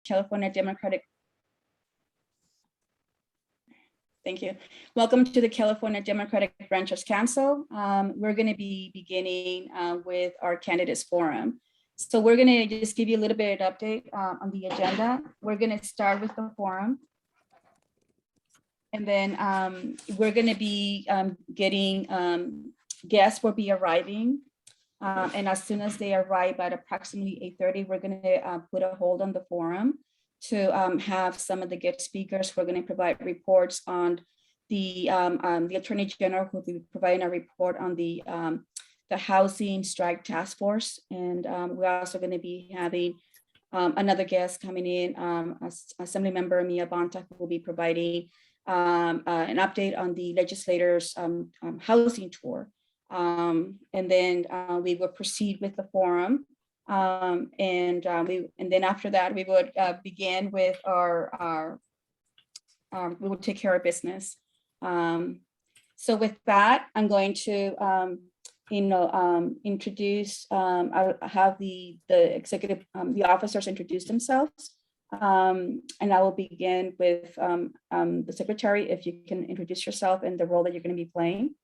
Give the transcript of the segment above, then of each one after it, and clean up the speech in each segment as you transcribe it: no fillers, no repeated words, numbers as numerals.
California Democratic. Thank you. Welcome to the California Democratic Ranchers Council. We're going to be beginning with our candidates forum. So we're going to just give you a little bit of update on the agenda. We're going to start with the forum. And then we're going to be getting guests will be arriving. And as soon as they arrive at approximately 8:30, we're going to put a hold on the forum to have some of the guest speakers who are going to provide reports on the Attorney General, who will be providing a report on the Housing Strike Task Force. And we're also going to be having another guest coming in, Assemblymember Bonta, who will be providing an update on the legislators' housing tour. And then we will proceed with the forum. And then after that, we would begin with we will take care of business. So with that, I'm going to, introduce, I'll have the executive, the officers introduce themselves. And I will begin with the secretary, if you can introduce yourself and the role that you're going to be playing.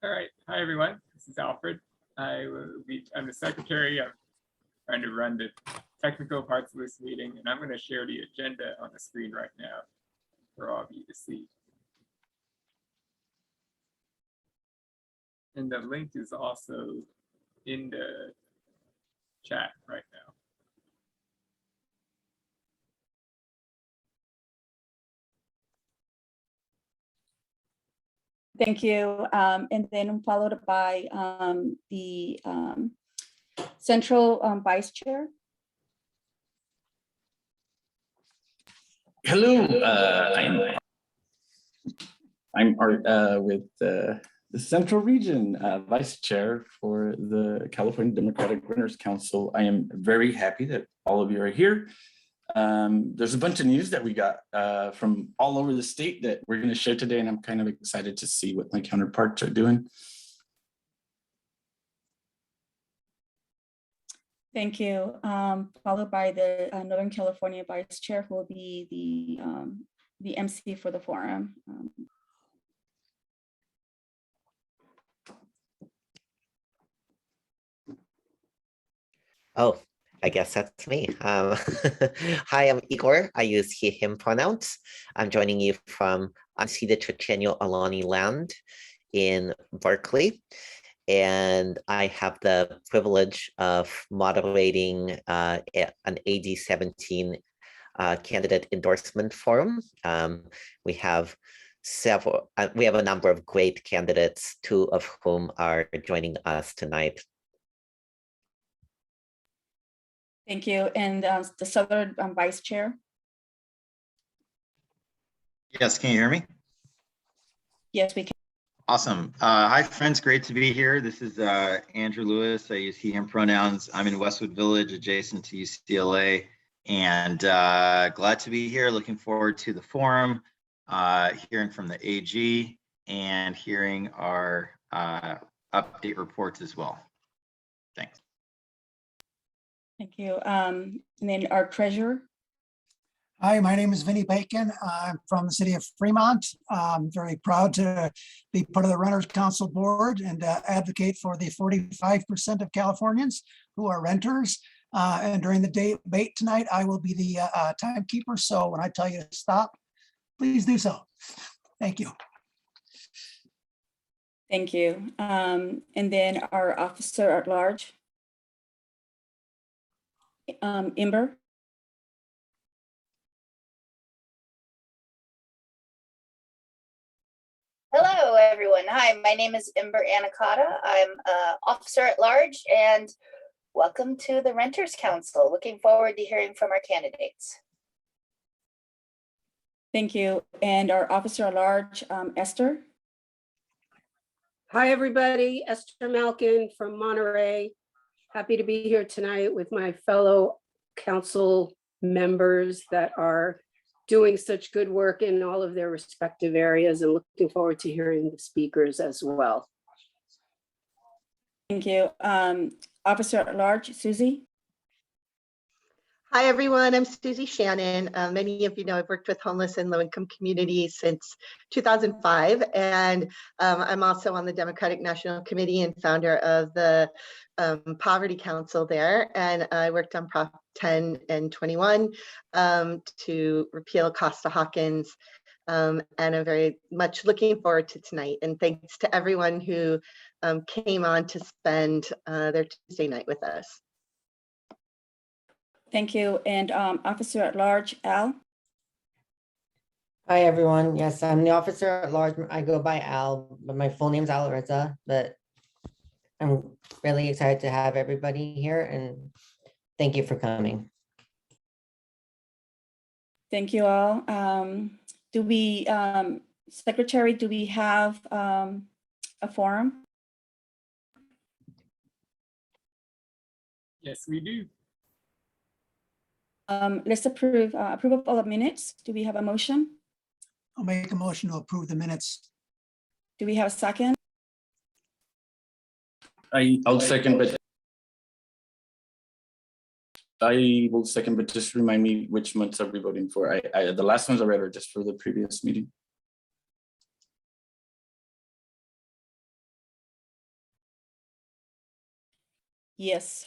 All right. Hi, everyone. This is Alfred. I'm the secretary. I'm trying to run the technical parts of this meeting, and I'm going to share the agenda on the screen right now for all of you to see. And the link is also in the chat right now. Thank you. And then followed by the Central Vice Chair. Hello, I'm with the Central Region Vice Chair for the California Democratic Renters Council. I am very happy that all of you are here. There's a bunch of news that we got from all over the state that we're going to share today, and I'm kind of excited to see what my counterparts are doing. Thank you. Followed by the Northern California Vice Chair, who will be the MC for the forum. Oh, I guess that's me. Hi, I'm Igor. I use he, him pronouns. I'm joining you from unceded Chochenyo Ohlone land in Berkeley. And I have the privilege of moderating an AD 17 candidate endorsement forum. We have a number of great candidates, two of whom are joining us tonight. Thank you. And the Southern Vice Chair. Yes, can you hear me? Yes, we can. Awesome. Hi, friends. Great to be here. This is Andrew Lewis. I use he, him pronouns. I'm in Westwood Village, adjacent to UCLA, and glad to be here. Looking forward to the forum, hearing from the AG, and hearing our update reports as well. Thanks. Thank you. And then our treasurer. Hi, my name is Vinnie Bacon. I'm from the city of Fremont. I'm very proud to be part of the Renters Council board and advocate for the 45% of Californians who are renters. And during the debate tonight, I will be the timekeeper. So when I tell you to stop, please do so. Thank you. Thank you. And then our officer at large, Ember. Hello, everyone. Hi, my name is Ember Anacata. I'm an officer at large, and welcome to the Renters Council. Looking forward to hearing from our candidates. Thank you. And our officer at large, Esther. Hi, everybody. Esther Malkin from Monterey. Happy to be here tonight with my fellow council members that are doing such good work in all of their respective areas, and looking forward to hearing the speakers as well. Thank you. Officer at Large, Susie. Hi, everyone. I'm Susie Shannon. Many of you know I've worked with homeless and low-income communities since 2005, and I'm also on the Democratic National Committee and founder of the Poverty Council there. And I worked on Prop 10 and 21 to repeal Costa-Hawkins. And I'm very much looking forward to tonight. And thanks to everyone who came on to spend their Tuesday night with us. Thank you. And Officer at Large, Al. Hi, everyone. Yes, I'm the officer at large. I go by Al, but my full name's Al Ariza, but I'm really excited to have everybody here and thank you for coming. Thank you all. Do we, Secretary, do we have a forum? Yes, we do. Let's approve approval of the minutes. Do we have a motion? I'll make a motion to approve the minutes. Do we have a second? I'll second, but I will second, but just remind me which months are we voting for? The last ones I read are just for the previous meeting. Yes.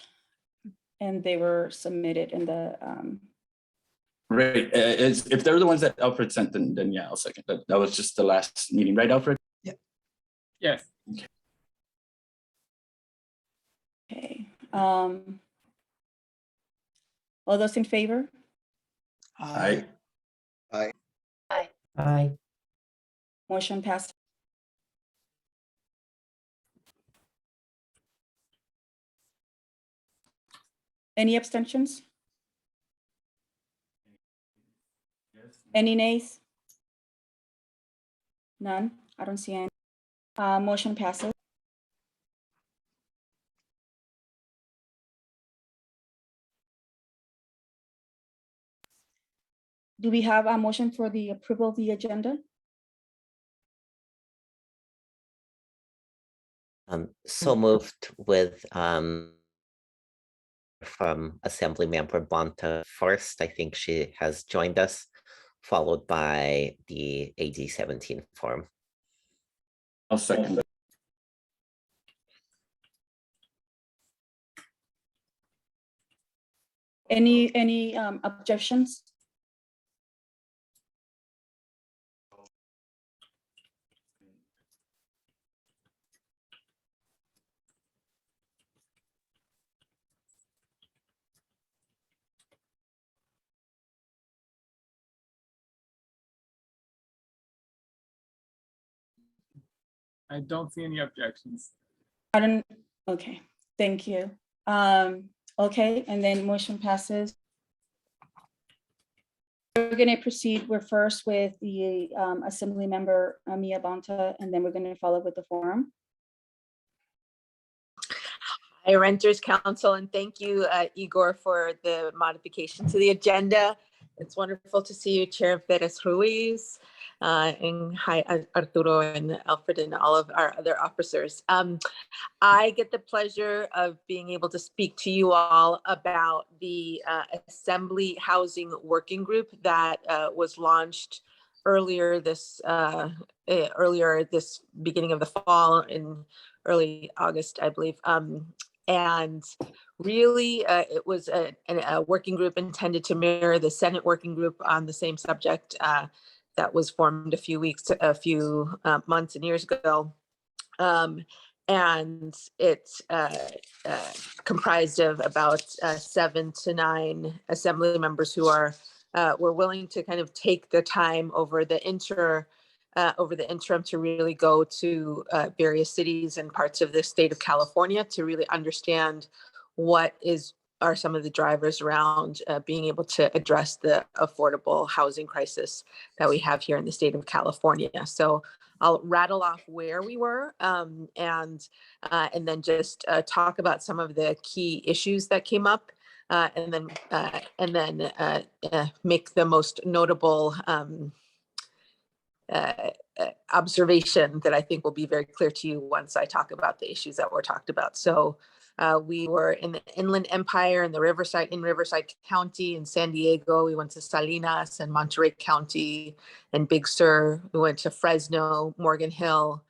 And they were submitted in the, Right, if they're the ones that Alfred sent, then yeah, I'll second. That was just the last meeting, right, Alfred? Yes. okay. All those in favor? Aye. Hi. Motion passed. Any abstentions? Any nays? None. I don't see any. Motion passes. Do we have a motion for the approval of the agenda? So moved with from Assemblymember Bonta first. I think she has joined us, followed by the AD 17 form. I'll second that. Any objections? I don't see any objections. I don't, okay, thank you. Okay, and then motion passes. We're gonna proceed, we're first with the Assembly Member Mia Bonta, and then we're gonna follow with the forum. Hi, Renters Council, and thank you, Igor, for the modification to the agenda. It's wonderful to see you, Chair Perez Ruiz, and hi, Arturo and Alfred and all of our other officers. I get the pleasure of being able to speak to you all about the Assembly Housing Working Group that was launched earlier this beginning of the fall in early August, I believe. And really, it was a working group intended to mirror the Senate working group on the same subject that was formed a few months and years ago. And it's comprised of about 7 to 9 Assembly members who were willing to kind of take the time over the interim to really go to various cities and parts of the state of California to really understand what are some of the drivers around being able to address the affordable housing crisis that we have here in the state of California. So I'll rattle off where we were and then just talk about some of the key issues that came up and then make the most notable observation that I think will be very clear to you once I talk about the issues that were talked about. So We were in the Inland Empire in Riverside County. In San Diego, we went to Salinas and Monterey County and Big Sur. We went to Fresno, Morgan Hill,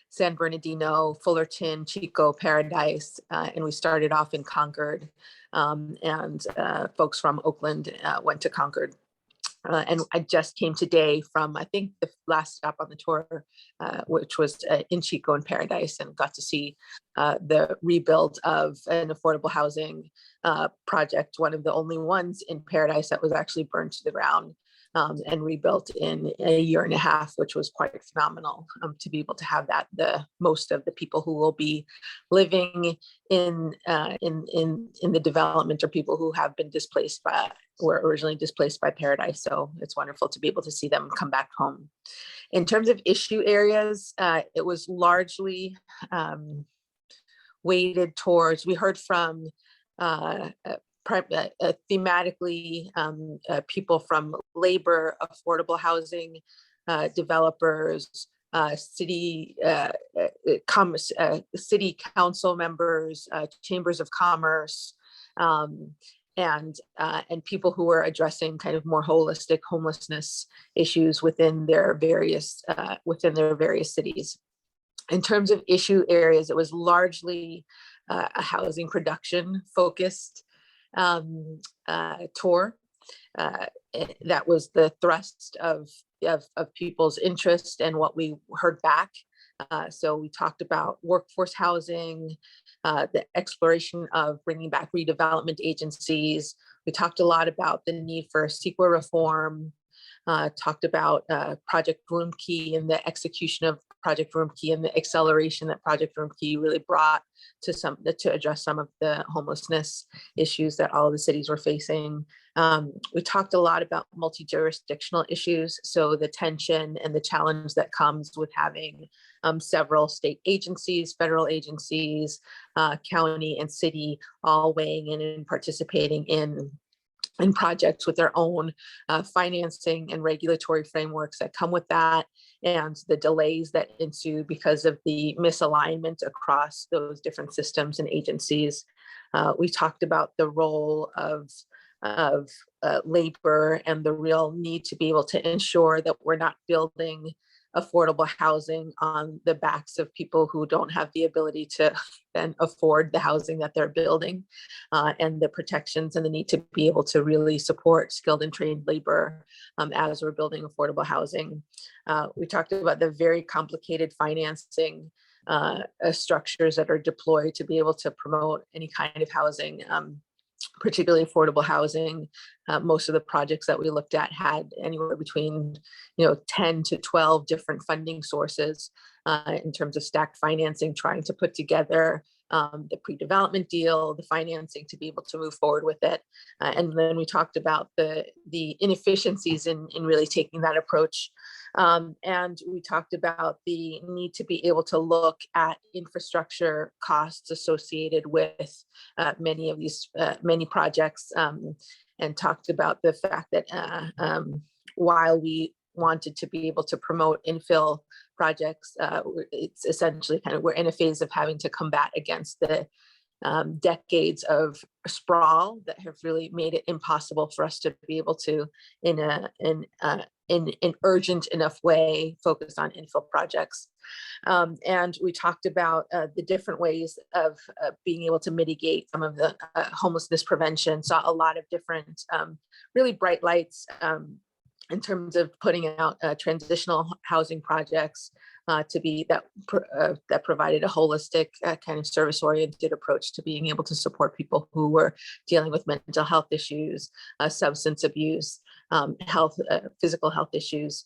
San Bernardino, Fullerton, Chico, Paradise, and we started off in Concord. And folks from Oakland went to Concord. And I just came today from, I think, the last stop on the tour, which was in Chico and Paradise, and got to see the rebuild of an affordable housing project, one of the only ones in Paradise that was actually burned to the ground and rebuilt in a year and a half, which was quite phenomenal to be able to have that. The most of the people who will be living in the development are people who have been were originally displaced by Paradise. So it's wonderful to be able to see them come back home. In terms of issue areas, it was largely weighted towards, we heard from thematically people from labor, affordable housing, developers, city council members, chambers of commerce, and people who are addressing kind of more holistic homelessness issues within their various cities. In terms of issue areas, it was largely a housing production focused tour. That was the thrust of people's interest and what we heard back. So we talked about workforce housing, the exploration of bringing back redevelopment agencies. We talked a lot about the need for CEQA reform, talked about Project Room Key and the execution of Project Room Key and the acceleration that Project Room Key really brought to address some of the homelessness issues that all of the cities were facing. We talked a lot about multi-jurisdictional issues, so the tension and the challenge that comes with having several state agencies, federal agencies, county and city all weighing in and participating in projects with their own financing and regulatory frameworks that come with that, and the delays that ensue because of the misalignment across those different systems and agencies. We talked about the role of labor and the real need to be able to ensure that we're not building affordable housing on the backs of people who don't have the ability to then afford the housing that they're building, and the protections and the need to be able to really support skilled and trained labor as we're building affordable housing. We talked about the very complicated financing structures that are deployed to be able to promote any kind of housing, particularly affordable housing. Most of the projects that we looked at had anywhere between 10 to 12 different funding sources in terms of stacked financing, trying to put together the pre-development deal, the financing to be able to move forward with it. And then we talked about the inefficiencies in really taking that approach. And we talked about the need to be able to look at infrastructure costs associated with many of these projects, and talked about the fact that while we wanted to be able to promote infill projects, it's essentially kind of, we're in a phase of having to combat against the decades of sprawl that have really made it impossible for us to be able to, in an urgent enough way, focus on infill projects. And we talked about the different ways of being able to mitigate some of the homelessness prevention. Saw a lot of different really bright lights in terms of putting out transitional housing projects that provided a holistic kind of service-oriented approach to being able to support people who were dealing with mental health issues, substance abuse, physical health issues,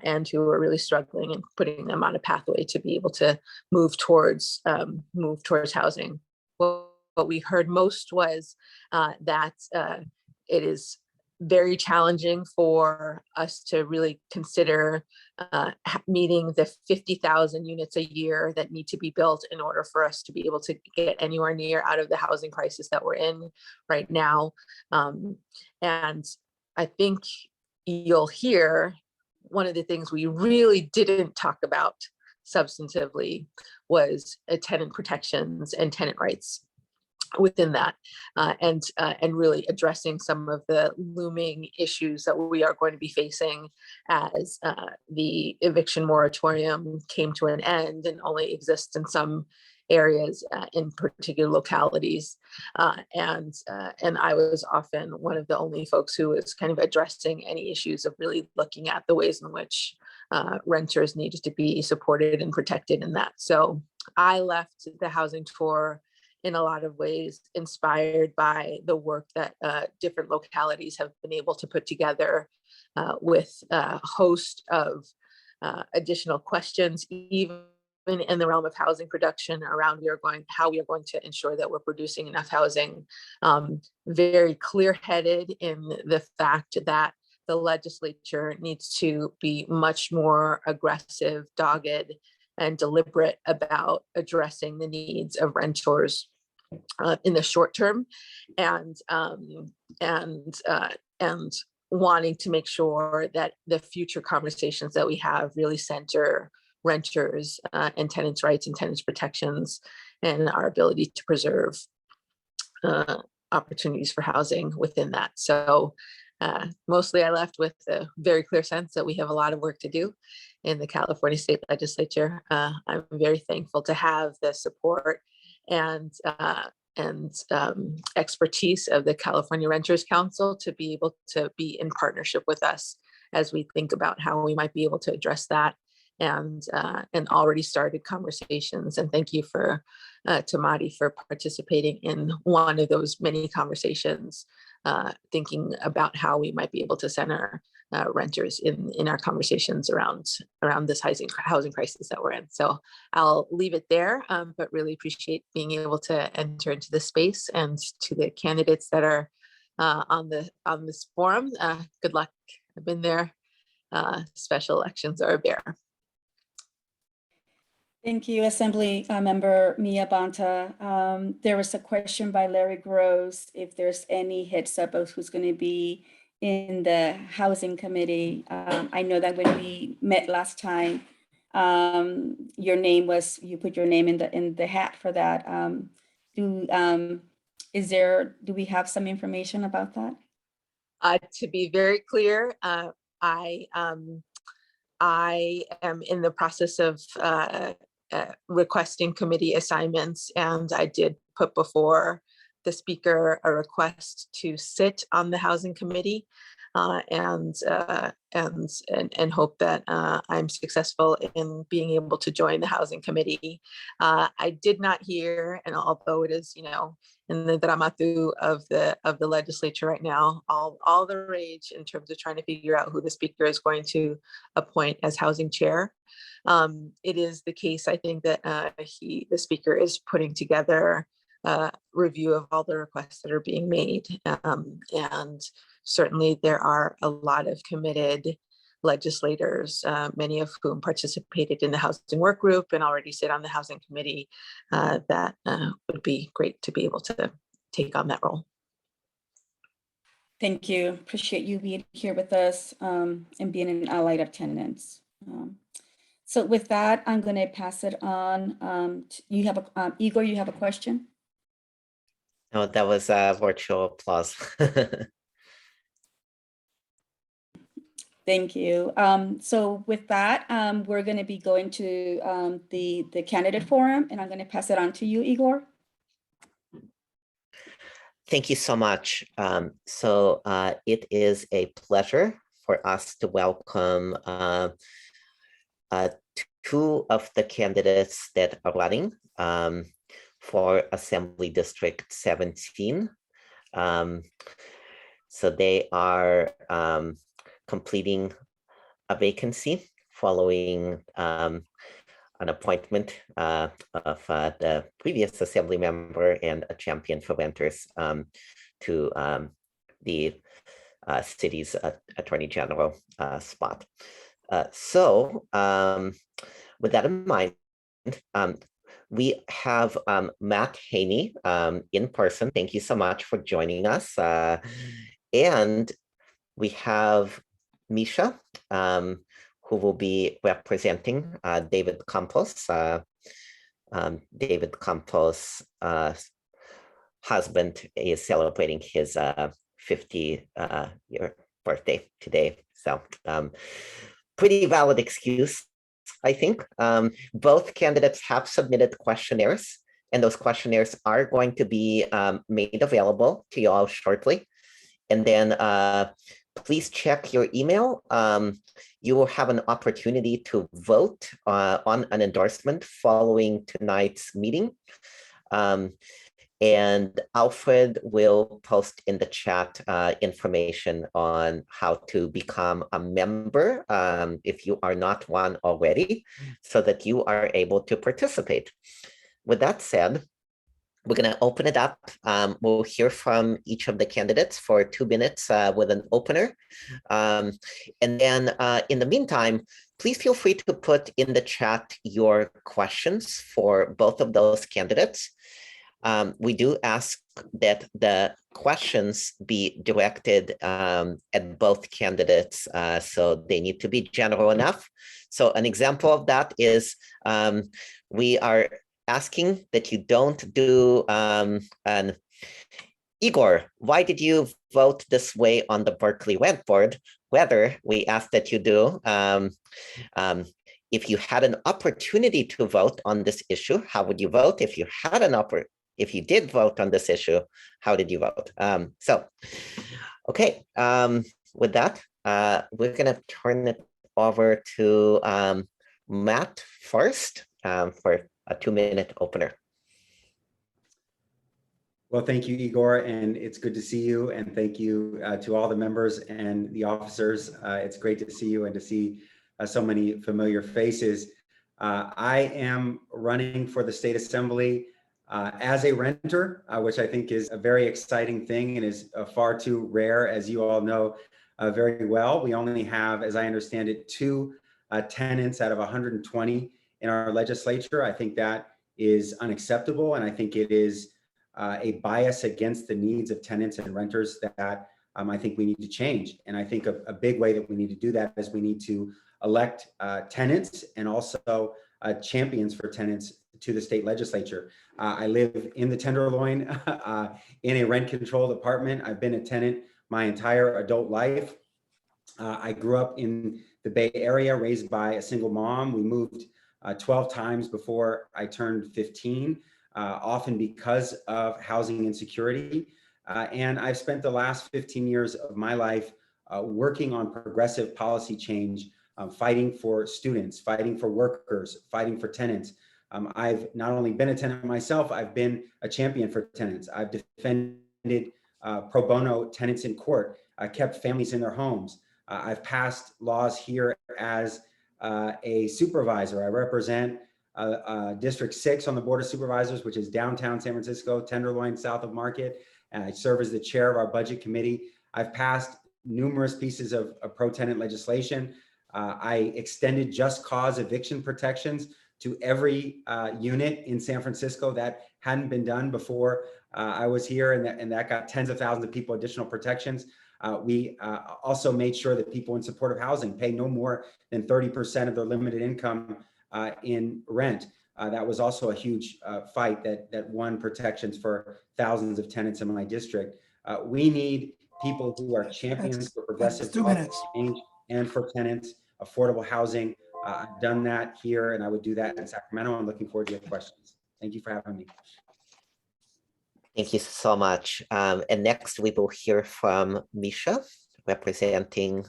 and who were really struggling, and putting them on a pathway to be able to move towards housing. What we heard most was that it is very challenging for us to really consider meeting the 50,000 units a year that need to be built in order for us to be able to get anywhere near out of the housing crisis that we're in right now. And I think you'll hear one of the things we really didn't talk about substantively was tenant protections and tenant rights. within that, and really addressing some of the looming issues that we are going to be facing as the eviction moratorium came to an end and only exists in some areas in particular localities. And I was often one of the only folks who was kind of addressing any issues of really looking at the ways in which renters needed to be supported and protected in that. So I left the housing tour in a lot of ways inspired by the work that different localities have been able to put together with a host of additional questions, even in the realm of housing production around how we are going to ensure that we're producing enough housing. Very clear-headed in the fact that the legislature needs to be much more aggressive, dogged, and deliberate about addressing the needs of renters in the short term, and wanting to make sure that the future conversations that we have really center renters and tenants' rights and tenants' protections and our ability to preserve opportunities for housing within that. So mostly I left with a very clear sense that we have a lot of work to do in the California State Legislature. I'm very thankful to have the support and expertise of the California Renters Council to be able to be in partnership with us as we think about how we might be able to address that, and already started conversations. And thank you to Madi for participating in one of those many conversations, thinking about how we might be able to center renters in our conversations around this housing crisis that we're in. So I'll leave it there, but really appreciate being able to enter into this space, and to the candidates that are on this forum, good luck. I've been there. Special elections are a bear. Thank you, Assembly Member Mia Bonta. There was a question by Larry Gross, if there's any heads up of who's going to be in the Housing Committee. I know that when we met last time, you put your name in the hat for that. Do we have some information about that? To be very clear, I am in the process of requesting committee assignments, and I did put before the speaker a request to sit on the Housing Committee, and hope that I'm successful in being able to join the Housing Committee. I did not hear, and although it is, in the dramatu of the legislature right now, all the rage in terms of trying to figure out who the speaker is going to appoint as housing chair. It is the case, I think, that the speaker is putting together a review of all the requests that are being made. And certainly there are a lot of committed legislators, many of whom participated in the housing work group and already sit on the Housing Committee, that would be great to be able to take on that role. Thank you. Appreciate you being here with us and being an allied attendance. So with that, I'm going to pass it on. You have Igor, you have a question? No, that was a virtual applause. Thank you. So with that, we're going to be going to the candidate forum, and I'm going to pass it on to you, Igor. Thank you so much. It is a pleasure for us to welcome two of the candidates that are running for Assembly District 17. So they are completing a vacancy following an appointment of the previous Assembly member and a champion for renters to the city's Attorney General spot. With that in mind, we have Matt Haney in person. Thank you so much for joining us. And we have Misha, who will be representing David Campos. David Campos husband is celebrating his 50 year birthday today. So pretty valid excuse, I think. Both candidates have submitted questionnaires, and those questionnaires are going to be made available to you all shortly. And then please check your email. You will have an opportunity to vote on an endorsement following tonight's meeting. And Alfred will post in the chat information on how to become a member if you are not one already, so that you are able to participate. With that said, we're going to open it up. We'll hear from each of the candidates for 2 minutes with an opener. And then in the meantime, please feel free to put in the chat your questions for both of those candidates. We do ask that the questions be directed at both candidates, so they need to be general enough. So an example of that is we are asking that you don't do an Igor, why did you vote this way on the Berkeley Rent Board? Whether we ask that you do, if you had an opportunity to vote on this issue, how would you vote? If you had if you did vote on this issue, how did you vote? Okay, with that, we're gonna turn it over to Matt first for a 2-minute opener. Well, thank you, Igor, and it's good to see you. And thank you to all the members and the officers. It's great to see you and to see so many familiar faces. I am running for the state assembly as a renter, which I think is a very exciting thing and is far too rare, as you all know very well. We only have, as I understand it, 2 tenants out of 120 in our legislature. I think that is unacceptable, and I think it is a bias against the needs of tenants and renters that I think we need to change. And I think a big way that we need to do that is we need to elect tenants and also champions for tenants to the state legislature. I live in the Tenderloin in a rent controlled apartment. I've been a tenant my entire adult life. I grew up in the Bay Area, raised by a single mom. We moved 12 times before I turned 15, often because of housing insecurity. And I've spent the last 15 years of my life working on progressive policy change, fighting for students, fighting for workers, fighting for tenants. I've not only been a tenant myself, I've been a champion for tenants. I've defended pro bono tenants in court. I kept families in their homes. I've passed laws here as a supervisor. I represent District 6 on the Board of Supervisors, which is downtown San Francisco, Tenderloin, south of Market. And I serve as the chair of our budget committee. I've passed numerous pieces of pro-tenant legislation. I extended just cause eviction protections to every unit in San Francisco. That hadn't been done before I was here, and that got tens of thousands of people additional protections. We also made sure that people in supportive housing pay no more than 30% of their limited income in rent. That was also a huge fight that won protections for thousands of tenants in my district. We need people who are champions for progressive change and for tenants, affordable housing. I've done that here, and I would do that in Sacramento. I'm looking forward to your questions. Thank you for having me. Thank you so much. And next we will hear from Misha, representing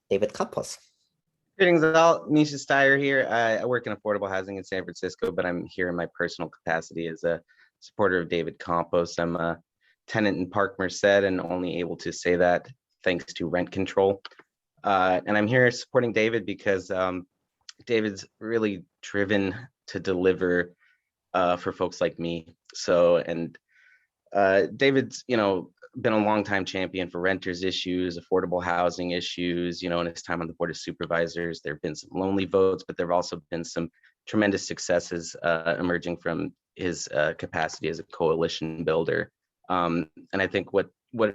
David Campos. Greetings all, Misha Steyer here. I work in affordable housing in San Francisco, but I'm here in my personal capacity as a supporter of David Campos. I'm a tenant in Park Merced and only able to say that thanks to rent control. And I'm here supporting David because David's really driven to deliver for folks like me. So, and David's, been a longtime champion for renters issues, affordable housing issues, in his time on the Board of Supervisors. There have been some lonely votes, but there have also been some tremendous successes emerging from his capacity as a coalition builder. And I think what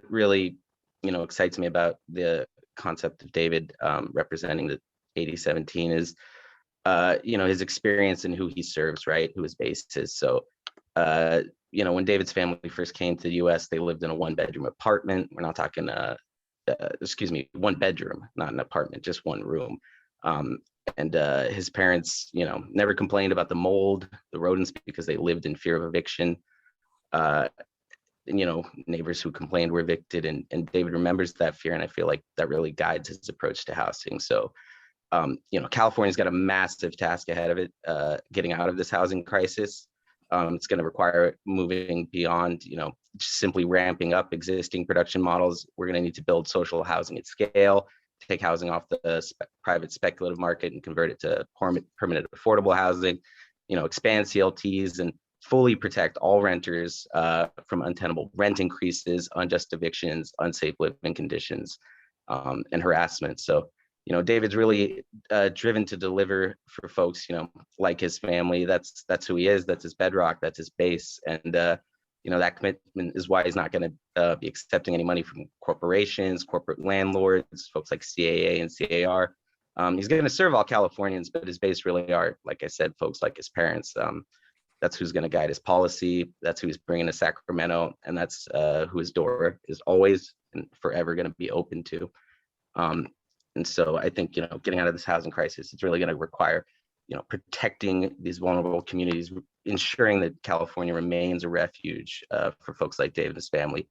really, excites me about the concept of David representing the 8017 is, his experience and who he serves, right? Who his base is. So when David's family first came to the US, they lived in a 1-bedroom apartment. We're not talking, 1 bedroom, not an apartment, just 1 room. And his parents, never complained about the mold, the rodents, because they lived in fear of eviction. Neighbors who complained were evicted, and David remembers that fear, and I feel like that really guides his approach to housing. So, California's got a massive task ahead of it, getting out of this housing crisis. It's going to require moving beyond, just simply ramping up existing production models. We're going to need to build social housing at scale, take housing off the private speculative market and convert it to permanent affordable housing, expand CLTs and fully protect all renters from untenable rent increases, unjust evictions, unsafe living conditions, and harassment. So, David's really driven to deliver for folks, like his family. That's who he is. That's his bedrock. That's his base. And, that commitment is why he's not going to be accepting any money from corporations, corporate landlords, folks like CAA and CAR. He's going to serve all Californians, but his base really are, like I said, folks like his parents. That's who's going to guide his policy. That's who he's bringing to Sacramento. And that's who his door is always and forever going to be open to. And so I think, getting out of this housing crisis, it's really going to require, protecting these vulnerable communities, ensuring that California remains a refuge for folks like David and his family,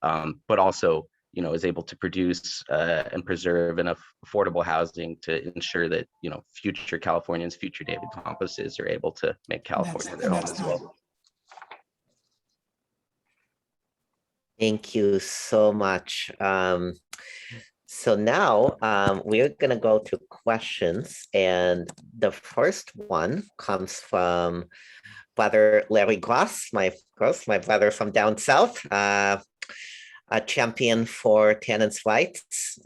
but also, is able to produce and preserve enough affordable housing to ensure that, future Californians, future David Camposes are able to make California their home as well. Thank you so much. So now we're going to go to questions. And the first one comes from Brother Larry Gross, my brother from down south, a champion for tenants' rights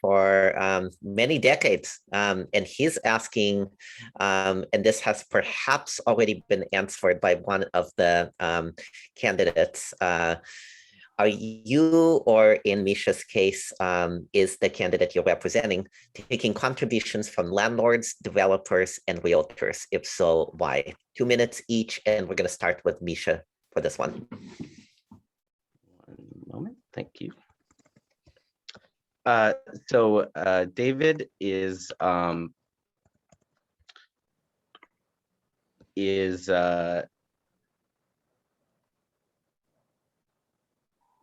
for many decades. And he's asking, and this has perhaps already been answered by one of the candidates, are you, or in Misha's case, is the candidate you're representing, taking contributions from landlords, developers, and realtors? If so, why? 2 minutes each, and we're going to start with Misha for this one. One moment, thank you. So David is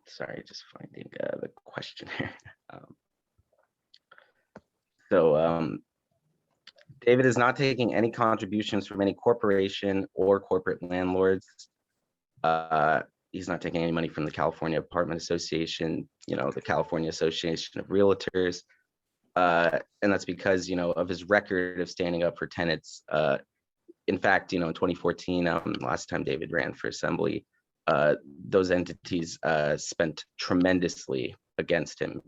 sorry, just finding the question here. David is not taking any contributions from any corporation or corporate landlords. He's not taking any money from the California Apartment Association, the California Association of Realtors. And that's because, of his record of standing up for tenants. In fact, in 2014, last time David ran for assembly, those entities spent tremendously against him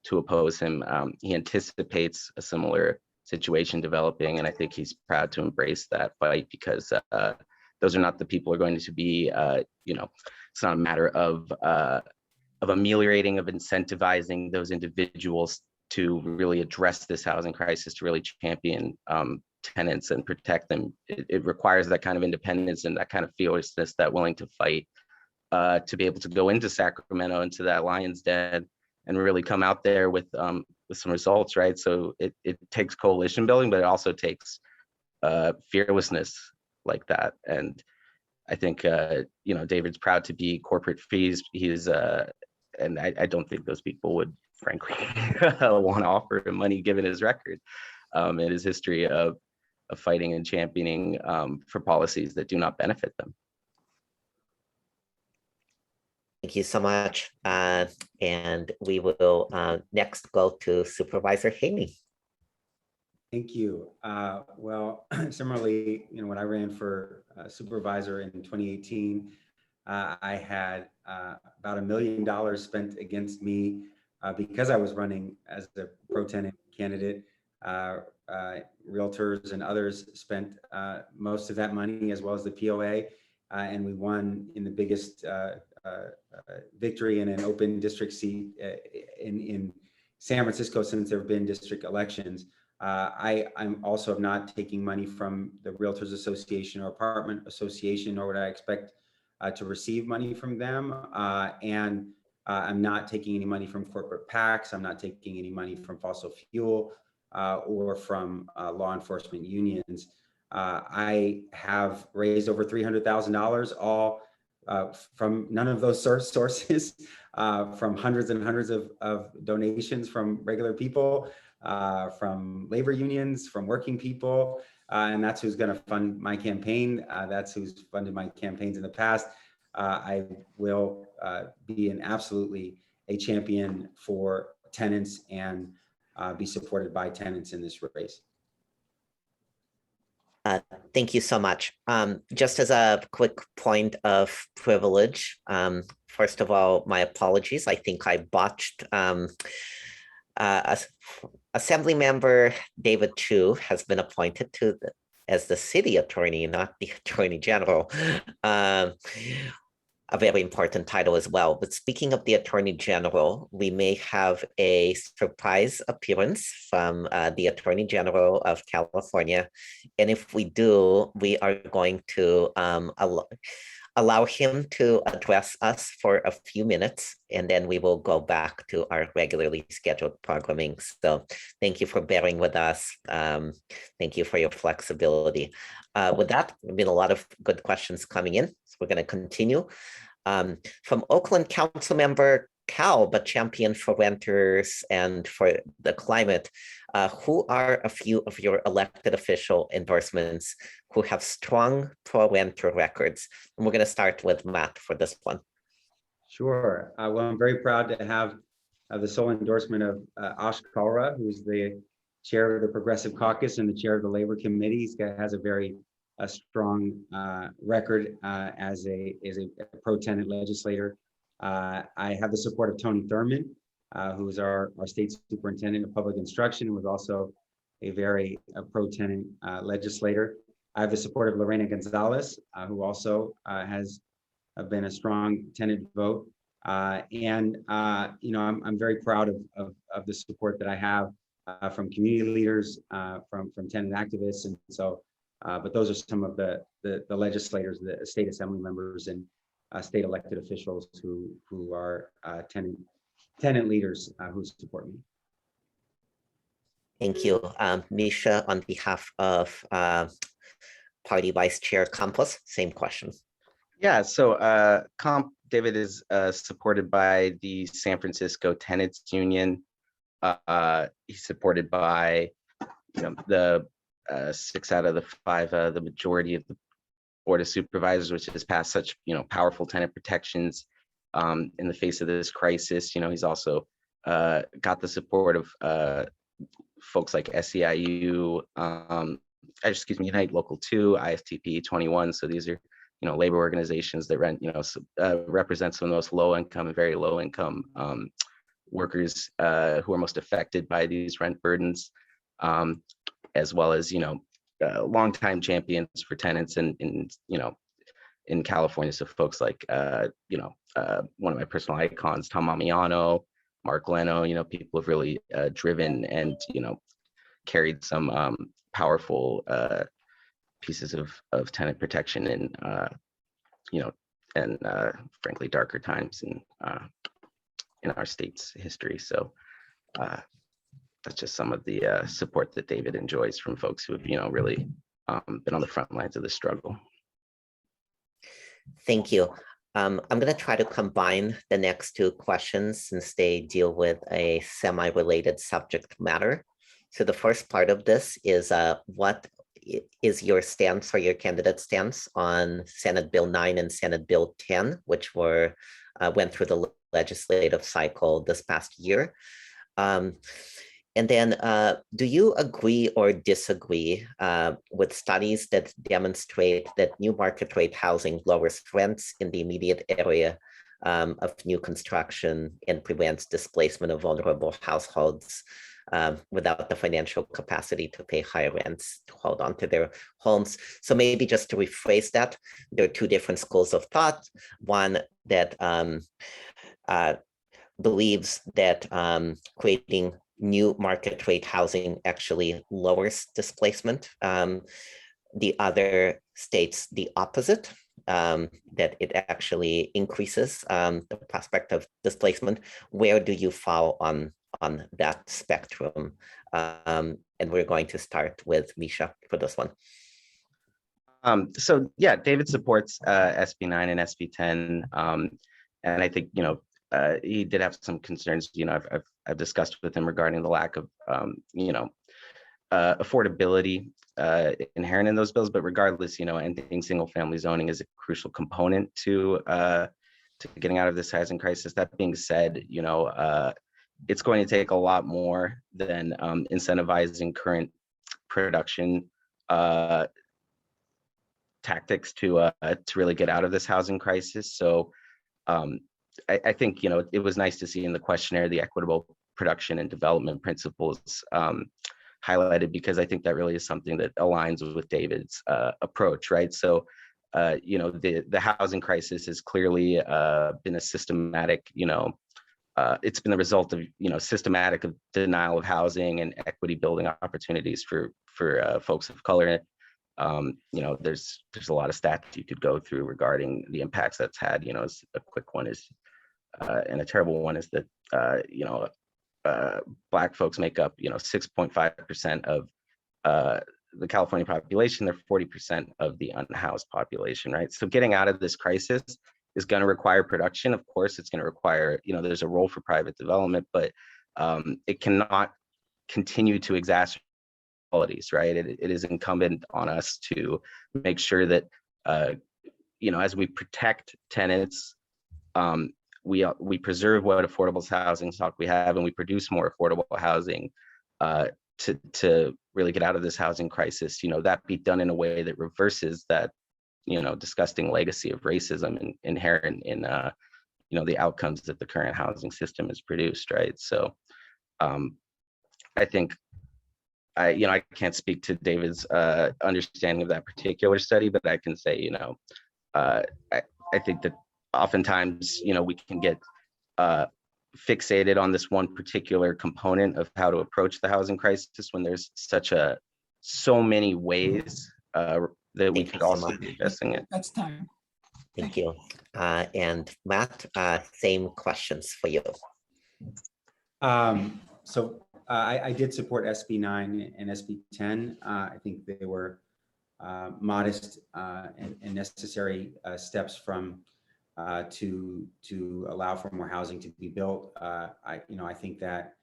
to oppose him. He anticipates a similar situation developing, and I think he's proud to embrace that fight because those are not the people who are going to be, it's not a matter of ameliorating, of incentivizing those individuals to really address this housing crisis, to really champion tenants and protect them. It requires that kind of independence and that kind of fearlessness, that willing to fight to be able to go into Sacramento, into that lion's den, and really come out there with some results, right? So it takes coalition building, but it also takes fearlessness like that. And I think David's proud to be corporate free. He's and I don't think those people would frankly want to offer him money given his record and his history of fighting and championing for policies that do not benefit them. Thank you so much. And we will next go to Supervisor Haney. Thank you. Well, similarly, when I ran for supervisor in 2018, I had about $1 million spent against me because I was running as a pro-tenant candidate. Realtors and others spent most of that money, as well as the POA, and we won in the biggest victory in an open district seat in San Francisco since there have been district elections. I'm also not taking money from the Realtors Association or Apartment Association, nor would I expect to receive money from them. I'm not taking any money from corporate PACs. I'm not taking any money from fossil fuel or from law enforcement unions. I have raised over $300,000, all from none of those sources, from hundreds and hundreds of donations from regular people, from labor unions, from working people, and that's who's going to fund my campaign. That's who's funded my campaigns in the past. I will be absolutely a champion for tenants and be supported by tenants in this race. Thank you so much. Just as a quick point of privilege, first of all, my apologies. I think I botched. Assemblymember David Chu has been appointed as the city attorney, not the attorney general. A very important title as well. But speaking of the Attorney General, we may have a surprise appearance from the Attorney General of California. And if we do, we are going to allow him to address us for a few minutes, and then we will go back to our regularly scheduled programming. So thank you for bearing with us. Thank you for your flexibility. With that, there have been a lot of good questions coming in. So we're going to continue. From Oakland Council Member Cal, but champion for renters and for the climate, who are a few of your elected official endorsements who have strong pro-renter records? And we're going to start with Matt for this one. Sure. Well, I'm very proud to have the sole endorsement of Ash Kalra, who's the chair of the Progressive Caucus and the chair of the Labor Committee. He has a very strong record as a pro-tenant legislator. I have the support of Tony Thurman, who is our state superintendent of public instruction and was also a very pro-tenant legislator. I have the support of Lorena Gonzalez, who also has been a strong tenant vote. I'm very proud of the support that I have from community leaders, from tenant activists. And so, but those are some of the legislators, the state assembly members and state elected officials who are tenant leaders who support me. Thank you. Misha, on behalf of Party Vice Chair Campos, same question. Yeah, so David is supported by the San Francisco Tenants Union. He's supported by the 6 out of the 5, the majority of the Board of Supervisors, which has passed such powerful tenant protections in the face of this crisis. He's also got the support of folks like SEIU, Unite Local 2, IFTP 21. So these are labor organizations that represent some of the most low income and very low income workers who are most affected by these rent burdens, as well as longtime champions for tenants in California. So folks like one of my personal icons, Tom Mamiano, Mark Leno, people have really driven and carried some powerful pieces of tenant protection in frankly darker times in our state's history. So that's just some of the support that David enjoys from folks who have really been on the front lines of the struggle. Thank you. I'm going to try to combine the next 2 questions since they deal with a semi-related subject matter. So the first part of this is what is your stance or your candidate stance on Senate Bill 9 and Senate Bill 10, which went through the legislative cycle this past year? And then do you agree or disagree with studies that demonstrate that new market rate housing lowers rents in the immediate area of new construction and prevents displacement of vulnerable households without the financial capacity to pay higher rents to hold on to their homes? So maybe just to rephrase that, there are 2 different schools of thought. One that believes that creating new market rate housing actually lowers displacement. The other states the opposite, that it actually increases the prospect of displacement. Where do you fall on that spectrum? And we're going to start with Misha for this one. So yeah, David supports SB 9 and SB 10, and I think he did have some concerns. I've discussed with him regarding the lack of affordability inherent in those bills. But regardless, ending single family zoning is a crucial component to getting out of this housing crisis. That being said, it's going to take a lot more than incentivizing current production tactics to really get out of this housing crisis. So I think it was nice to see in the questionnaire the equitable production and development principles highlighted, because I think that really is something that aligns with David's approach, right? So the housing crisis has clearly been a systematic, it's been the result of systematic denial of housing and equity building opportunities for folks of color. There's a lot of stats you could go through regarding the impacts that's had. A quick one is, and a terrible one is that Black folks make up 6.5% of the California population. They're 40% of the unhoused population, right? So getting out of this crisis is going to require production. Of course, it's going to require, there's a role for private development, but it cannot continue to exacerbate qualities, right? It is incumbent on us to make sure that, as we protect tenants, we preserve what affordable housing stock we have, and we produce more affordable housing to really get out of this housing crisis. That be done in a way that reverses that, disgusting legacy of racism inherent in, the outcomes that the current housing system has produced, right? So I think I can't speak to David's understanding of that particular study, but I can say, I think that oftentimes, we can get fixated on this one particular component of how to approach the housing crisis when there's so many ways that we could also be addressing it. That's time. Thank you. And Matt, same questions for you. So I did support SB 9 and SB 10. I think they were modest and necessary steps to allow for more housing to be built. I think that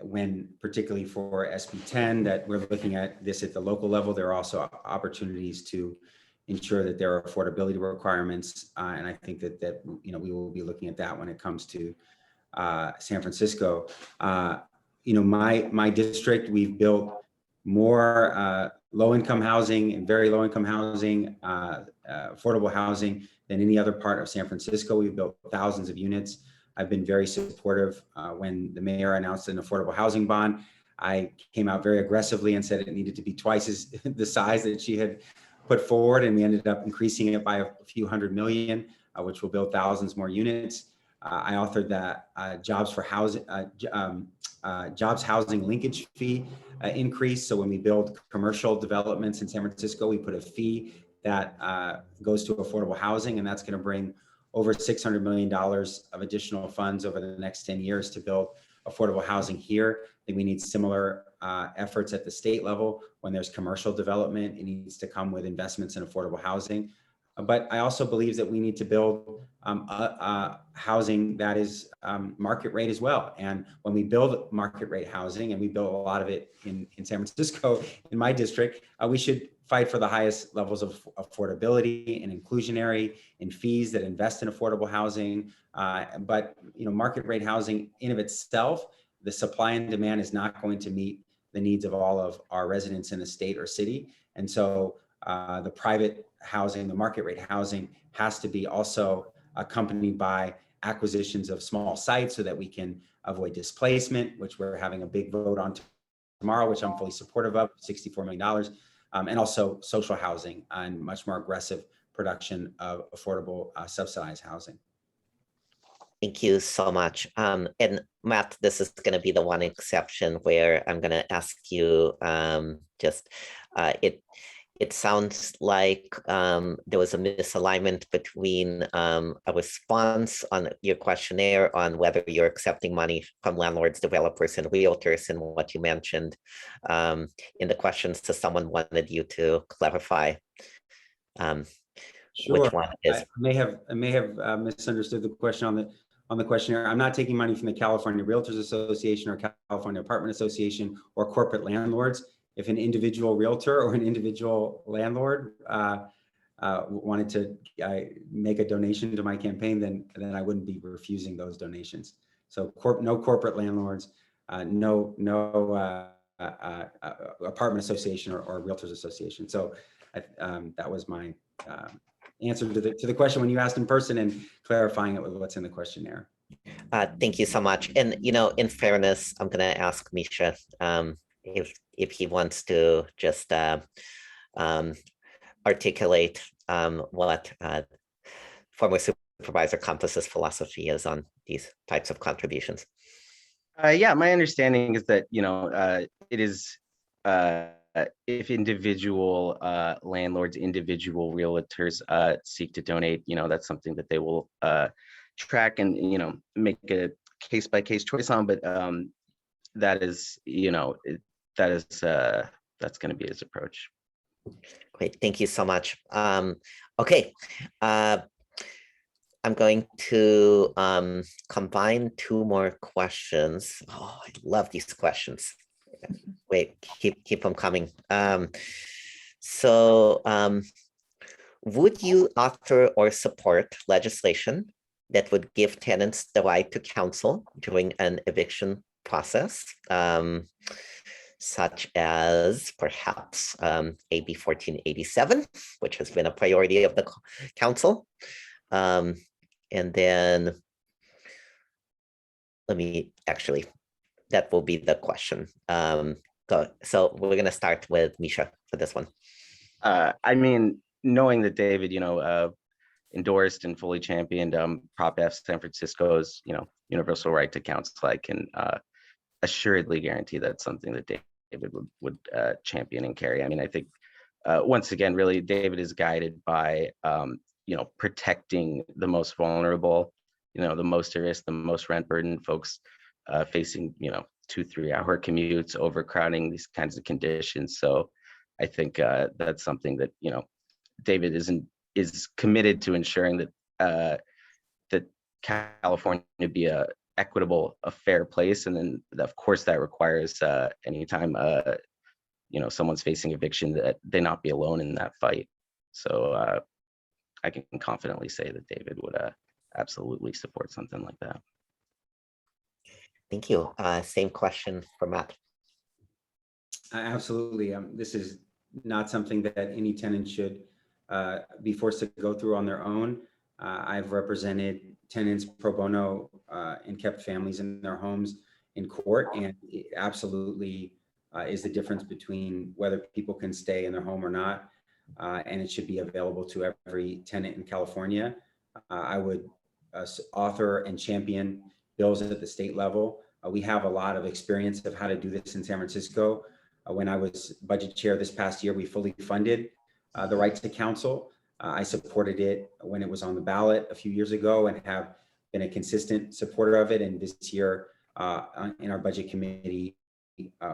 when, particularly for SB 10, that we're looking at this at the local level, there are also opportunities to ensure that there are affordability requirements, and I think that we will be looking at that when it comes to San Francisco. My district, we've built more low-income housing and very low-income housing, affordable housing than any other part of San Francisco. We've built thousands of units. I've been very supportive. When the mayor announced an affordable housing bond, I came out very aggressively and said it needed to be twice as the size that she had put forward, and we ended up increasing it by a few $100 million, which will build thousands more units. I authored that jobs housing linkage fee increase. So when we build commercial developments in San Francisco, we put a fee that goes to affordable housing, and that's going to bring over $600 million of additional funds over the next 10 years to build affordable housing here. I think we need similar efforts at the state level. When there's commercial development, it needs to come with investments in affordable housing. But I also believe that we need to build housing that is market rate as well. And when we build market rate housing, and we build a lot of it in San Francisco, in my district, we should fight for the highest levels of affordability and inclusionary and fees that invest in affordable housing. But market rate housing in of itself, the supply and demand is not going to meet the needs of all of our residents in the state or city. And so the private housing, the market rate housing, has to be also accompanied by acquisitions of small sites so that we can avoid displacement, which we're having a big vote on tomorrow, which I'm fully supportive of, $64 million, and also social housing and much more aggressive production of affordable subsidized housing. Thank you so much. And Matt, this is going to be the one exception where I'm going to ask you it sounds like there was a misalignment between a response on your questionnaire on whether you're accepting money from landlords, developers, and realtors, and what you mentioned in the questions. So someone wanted you to clarify Sure. which one is. I may have misunderstood the question on the questionnaire. I'm not taking money from the California Realtors Association or California Apartment Association or corporate landlords. If an individual realtor or an individual landlord wanted to make a donation to my campaign, then I wouldn't be refusing those donations. So no corporate landlords, no apartment association or realtors association. So that was my answer to the question when you asked in person, and clarifying it with what's in the questionnaire. Thank you so much. And in fairness, I'm going to ask Misha if he wants to just articulate what former Supervisor Campus's philosophy is on these types of contributions. Yeah, my understanding is that it is if individual landlords, individual realtors seek to donate, that's something that they will track and make a case-by-case choice on. But that is that's going to be his approach. Great, thank you so much. Okay, I'm going to combine two more questions. Oh, I love these questions. Wait, keep them coming. Would you author or support legislation that would give tenants the right to counsel during an eviction process, such as perhaps AB 1487, which has been a priority of the council? And then that will be the question. So we're going to start with Misha for this one. I mean, knowing that David, endorsed and fully championed Prop F San Francisco's, universal right to counsel, I can assuredly guarantee that's something that David would champion and carry. I mean, I think once again, really, David is guided by, protecting the most vulnerable, the most at risk, the most rent burdened folks facing, 2-3 hour commutes, overcrowding, these kinds of conditions. So I think that's something that, David is committed to ensuring that that California be a equitable, a fair place. And then of course that requires anytime someone's facing eviction, that they not be alone in that fight. So I can confidently say that David would absolutely support something like that. Thank you. Same question for Matt. Absolutely. This is not something that any tenant should be forced to go through on their own. I've represented tenants pro bono and kept families in their homes in court, and it absolutely is the difference between whether people can stay in their home or not, and it should be available to every tenant in California. I would author and champion bills at the state level. We have a lot of experience of how to do this in San Francisco. When I was budget chair this past year, we fully funded the right to counsel. I supported it when it was on the ballot a few years ago and have been a consistent supporter of it. And this year in our budget committee,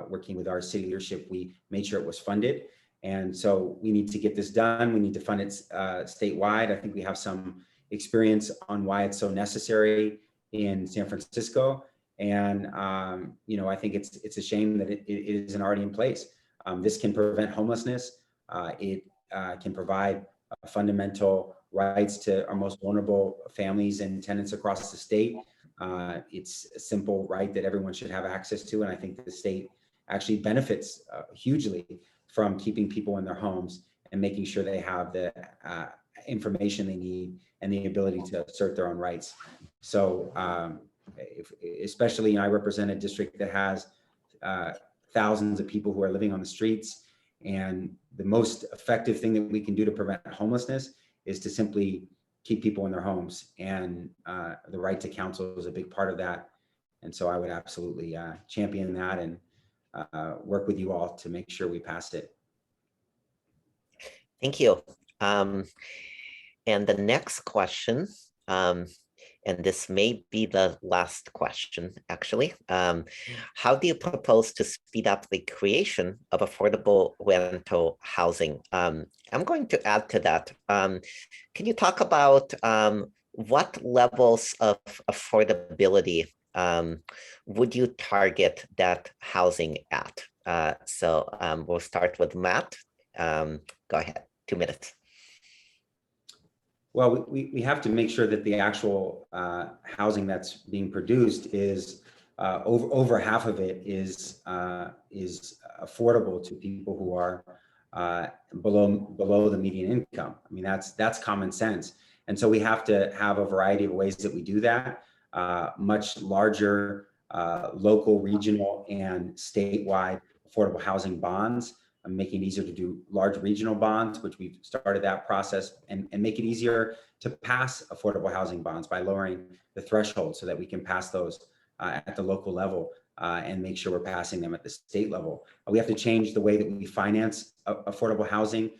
working with our city leadership, we made sure it was funded. And so we need to get this done. We need to fund it statewide. I think we have some experience on why it's so necessary in San Francisco. And, I think it's a shame that it isn't already in place. This can prevent homelessness. It can provide fundamental rights to our most vulnerable families and tenants across the state. It's a simple right that everyone should have access to. And I think the state actually benefits hugely from keeping people in their homes and making sure they have the information they need and the ability to assert their own rights. So especially, I represent a district that has thousands of people who are living on the streets. And the most effective thing that we can do to prevent homelessness is to simply keep people in their homes, and the right to counsel is a big part of that. And so I would absolutely champion that and work with you all to make sure we pass it. Thank you. And the next question, and this may be the last question, actually. How do you propose to speed up the creation of affordable rental housing? I'm going to add to that. Can you talk about what levels of affordability would you target that housing at? So we'll start with Matt. Go ahead, 2 minutes. Well, we have to make sure that the actual housing that's being produced is over half of it is affordable to people who are below the median income. I mean, that's common sense. And so we have to have a variety of ways that we do that. Much larger local, regional, and statewide affordable housing bonds, making it easier to do large regional bonds, which we've started that process, and make it easier to pass affordable housing bonds by lowering the threshold so that we can pass those at the local level and make sure we're passing them at the state level. We have to change the way that we finance affordable housing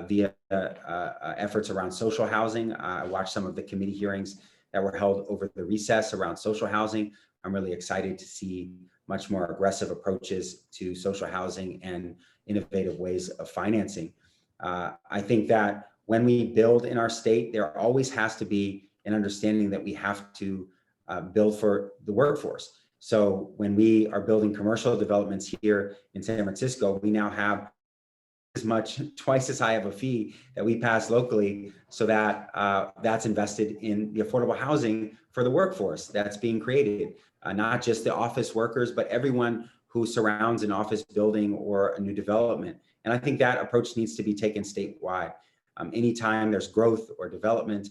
via efforts around social housing. I watched some of the committee hearings that were held over the recess around social housing. I'm really excited to see much more aggressive approaches to social housing and innovative ways of financing. I think that when we build in our state, there always has to be an understanding that we have to build for the workforce. So when we are building commercial developments here in San Francisco, we now have twice as high of a fee that we pass locally, so that that's invested in the affordable housing for the workforce that's being created, not just the office workers, but everyone who surrounds an office building or a new development. And I think that approach needs to be taken statewide. Anytime there's growth or development,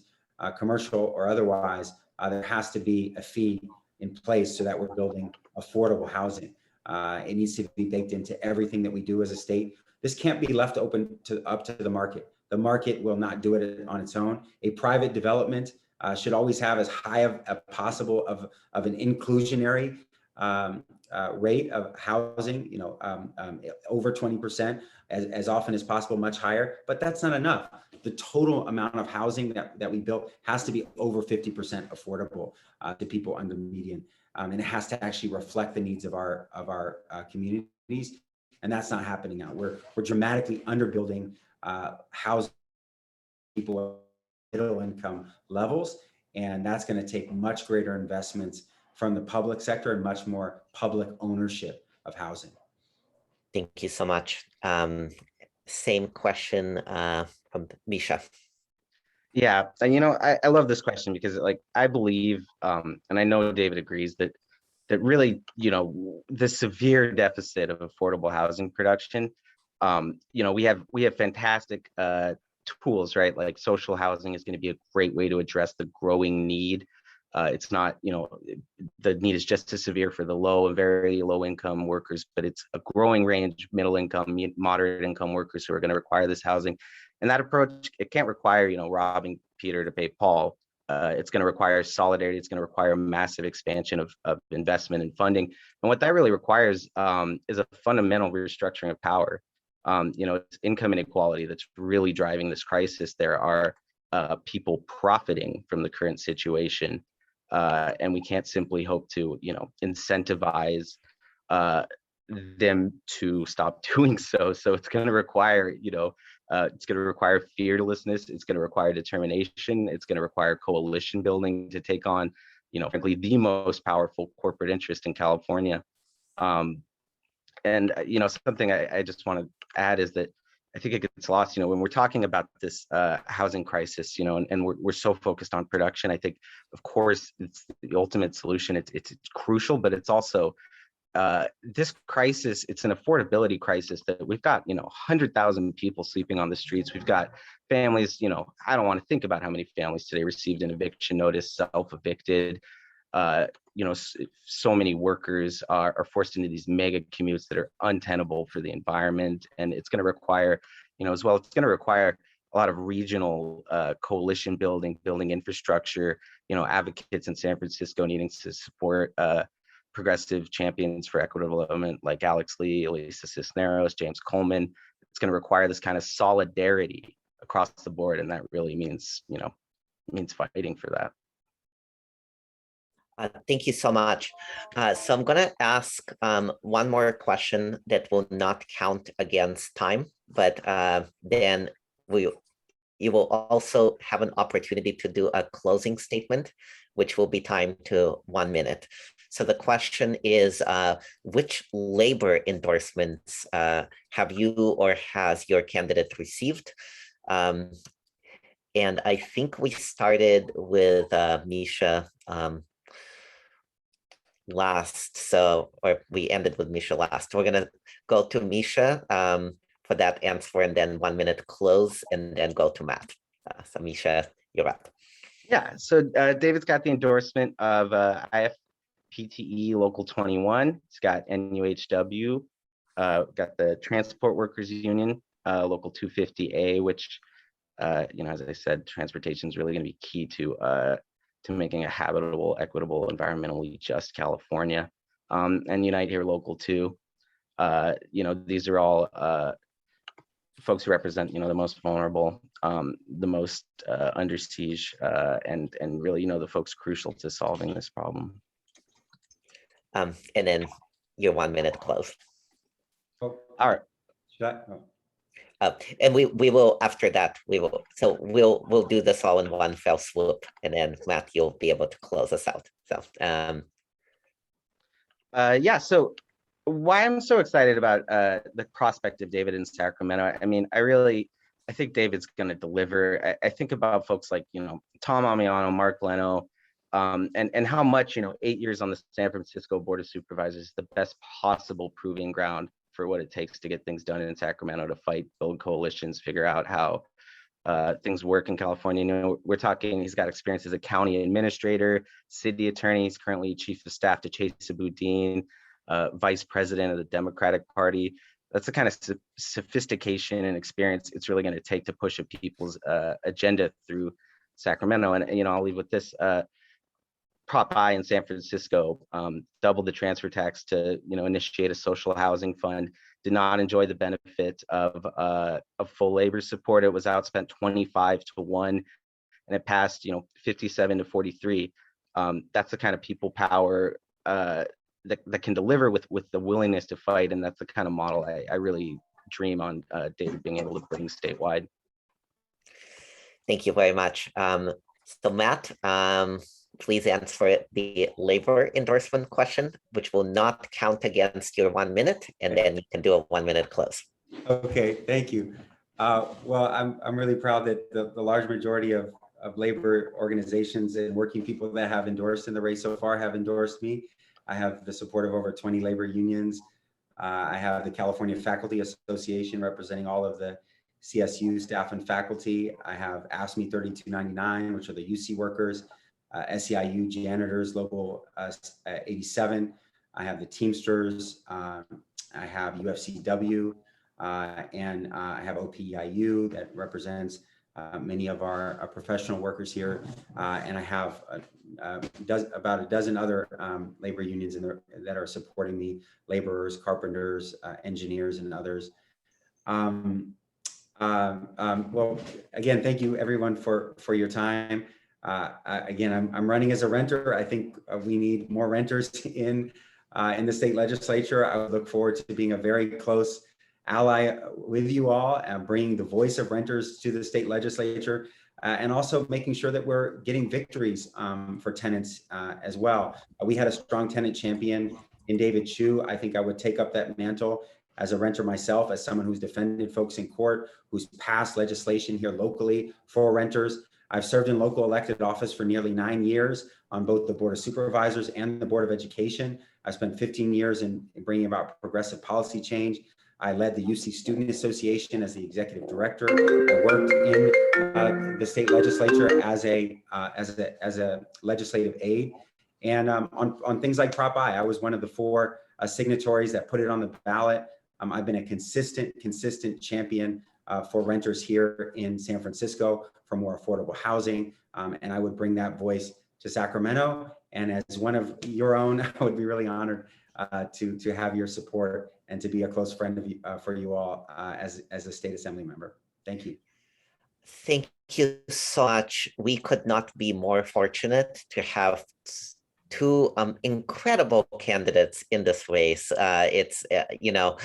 commercial or otherwise, there has to be a fee in place so that we're building affordable housing. It needs to be baked into everything that we do as a state. This can't be left up to the market. The market will not do it on its own. A private development should always have as high a possible of an inclusionary rate of housing, over 20%, as often as possible, much higher, but that's not enough. The total amount of housing that we built has to be over 50% affordable to people under median. And it has to actually reflect the needs of our communities. And that's not happening now. We're dramatically underbuilding housing people at middle income levels. And that's going to take much greater investments from the public sector and much more public ownership of housing. Thank you so much. Same question from Misha. Yeah, and I love this question because I believe, and I know David agrees that really, the severe deficit of affordable housing production, we have fantastic tools, right? Like social housing is going to be a great way to address the growing need. It's not, the need is just as severe for the low and very low income workers, but it's a growing range, middle income, moderate income workers who are going to require this housing. And that approach, it can't require, robbing Peter to pay Paul. It's going to require solidarity. It's going to require massive expansion of investment and funding. And what that really requires is a fundamental restructuring of power. It's income inequality that's really driving this crisis. There are people profiting from the current situation. And we can't simply hope to, incentivize them to stop doing so. So it's going to require, it's going to require fearlessness. It's going to require determination. It's going to require coalition building to take on, frankly, the most powerful corporate interest in California. And something I just want to add is that I think it gets lost, when we're talking about this housing crisis, and we're so focused on production. I think, of course, it's the ultimate solution. It's crucial, but it's also this crisis. It's an affordability crisis that we've got, 100,000 people sleeping on the streets. We've got families, I don't want to think about how many families today received an eviction notice, self-evicted. So many workers are forced into these mega commutes that are untenable for the environment. And it's going to require, as well, it's going to require a lot of regional coalition building infrastructure, advocates in San Francisco needing to support progressive champions for equitable development like Alex Lee, Elisa Cisneros, James Coleman. It's going to require this kind of solidarity across the board, and that really means fighting for that. Thank you so much. So I'm going to ask one more question that will not count against time, but then you will also have an opportunity to do a closing statement, which will be timed to 1 minute. So the question is, which labor endorsements have you or has your candidate received? And I think we started with Misha last, or we ended with Misha last. We're gonna go to Misha for that answer, and then 1 minute close, and then go to Matt. So Misha, you're up. Yeah, so David's got the endorsement of IFPTE Local 21. It's got NUHW, got the Transport Workers Union, Local 250A, which, as I said, transportation is really going to be key to making a habitable, equitable, environmentally just California. And Unite Here Local 2. These are all folks who represent, the most vulnerable, the most under siege, and really, the folks crucial to solving this problem. And then your 1 minute close. Oh, All right. should I? Oh. And we will, after that, we'll do this all in one fell swoop, and then Matt, you'll be able to close us out. So yeah, so why I'm so excited about the prospect of David in Sacramento. I mean, I think David's going to deliver. I think about folks like, Tom Amiano, Mark Leno, and how much, 8 years on the San Francisco Board of Supervisors is the best possible proving ground for what it takes to get things done in Sacramento, to fight, build coalitions, figure out how things work in California. We're talking, he's got experience as a county administrator, city attorney. He's currently chief of staff to Chase Boudin, vice president of the Democratic Party. That's the kind of sophistication and experience it's really going to take to push a people's agenda through Sacramento. And, I'll leave with this. Prop I in San Francisco doubled the transfer tax to, initiate a social housing fund. Did not enjoy the benefit of full labor support. It was outspent 25-1, and it passed, 57-43. That's the kind of people power that can deliver with the willingness to fight, and that's the kind of model I really dream on David being able to bring statewide. Thank you very much. So Matt, please answer the labor endorsement question, which will not count against your 1 minute, and then you can do a 1 minute close. Okay, thank you. Well, I'm really proud that the large majority of labor organizations and working people that have endorsed in the race so far have endorsed me. I have the support of over 20 labor unions. I have the California Faculty Association representing all of the CSU staff and faculty. I have AFSCME 3299, which are the UC workers, SEIU janitors, local 87. I have the Teamsters. I have UFCW, and I have OPEIU that represents many of our professional workers here, and I have about a dozen other labor unions that are supporting me: laborers, carpenters, engineers, and others. Well, again, thank you everyone for your time. Again, I'm running as a renter. I think we need more renters in the state legislature. I would look forward to being a very close ally with you all and bringing the voice of renters to the state legislature, and also making sure that we're getting victories for tenants as well. We had a strong tenant champion in David Chu. I think I would take up that mantle as a renter myself, as someone who's defended folks in court, who's passed legislation here locally for renters. I've served in local elected office for nearly 9 years on both the Board of Supervisors and the Board of Education. I spent 15 years in bringing about progressive policy change. I led the UC Student Association as the executive director. I worked in the state legislature as a legislative aide. And on things like Prop I was one of the 4 signatories that put it on the ballot. I've been a consistent champion for renters here in San Francisco for more affordable housing. And I would bring that voice to Sacramento. And as one of your own, I would be really honored to have your support and to be a close friend of you, for you all as a state assembly member. Thank you. Thank you so much. We could not be more fortunate to have two incredible candidates in this race. It's, you know,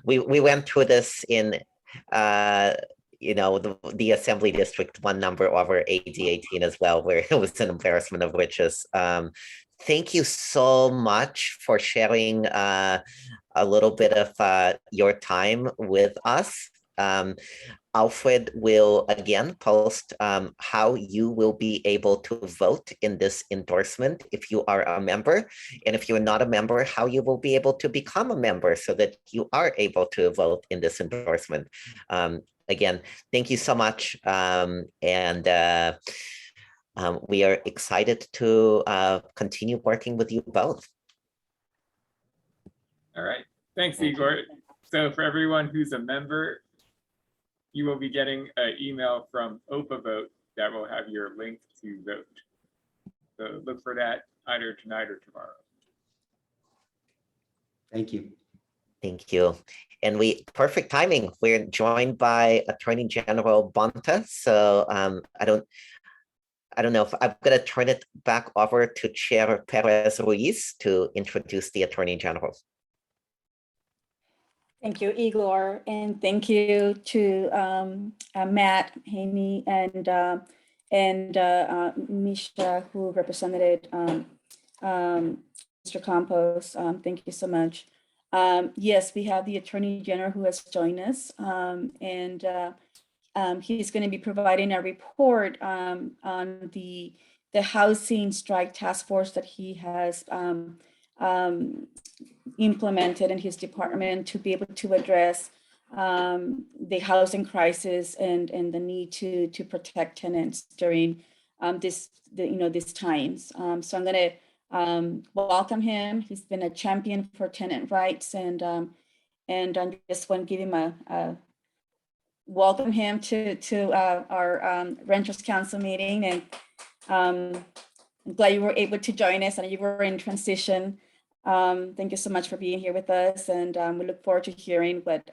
we went through this in, you know, the Assembly District 1 number over AD 18 as well, where it was an embarrassment of riches. Thank you so much for sharing a little bit of your time with us. Alfred will again post how you will be able to vote in this endorsement if you are a member, and if you're not a member, how you will be able to become a member so that you are able to vote in this endorsement. Again, thank you so much, and we are excited to continue working with you both. All right, thanks, Igor. So for everyone who's a member, you will be getting an email from OPA Vote that will have your link to vote. So look for that either tonight or tomorrow. Thank you. Thank you. And perfect timing. We're joined by Attorney General Bonta. So I don't know if I'm going to turn it back over to Chair Perez Ruiz to introduce the Attorney General. Thank you, Igor, and thank you to Matt, Haney, and Misha, who represented Mr. Campos. Thank you so much. Yes, we have the Attorney General who has joined us, and he's going to be providing a report on the housing strike task force that he has implemented in his department to be able to address the housing crisis and the need to protect tenants during these times. So I'm going to welcome him. He's been a champion for tenant rights, and I just want to give him a welcome him to our Renters Council meeting, and I'm glad you were able to join us and you were in transition. Thank you so much for being here with us, and we look forward to hearing what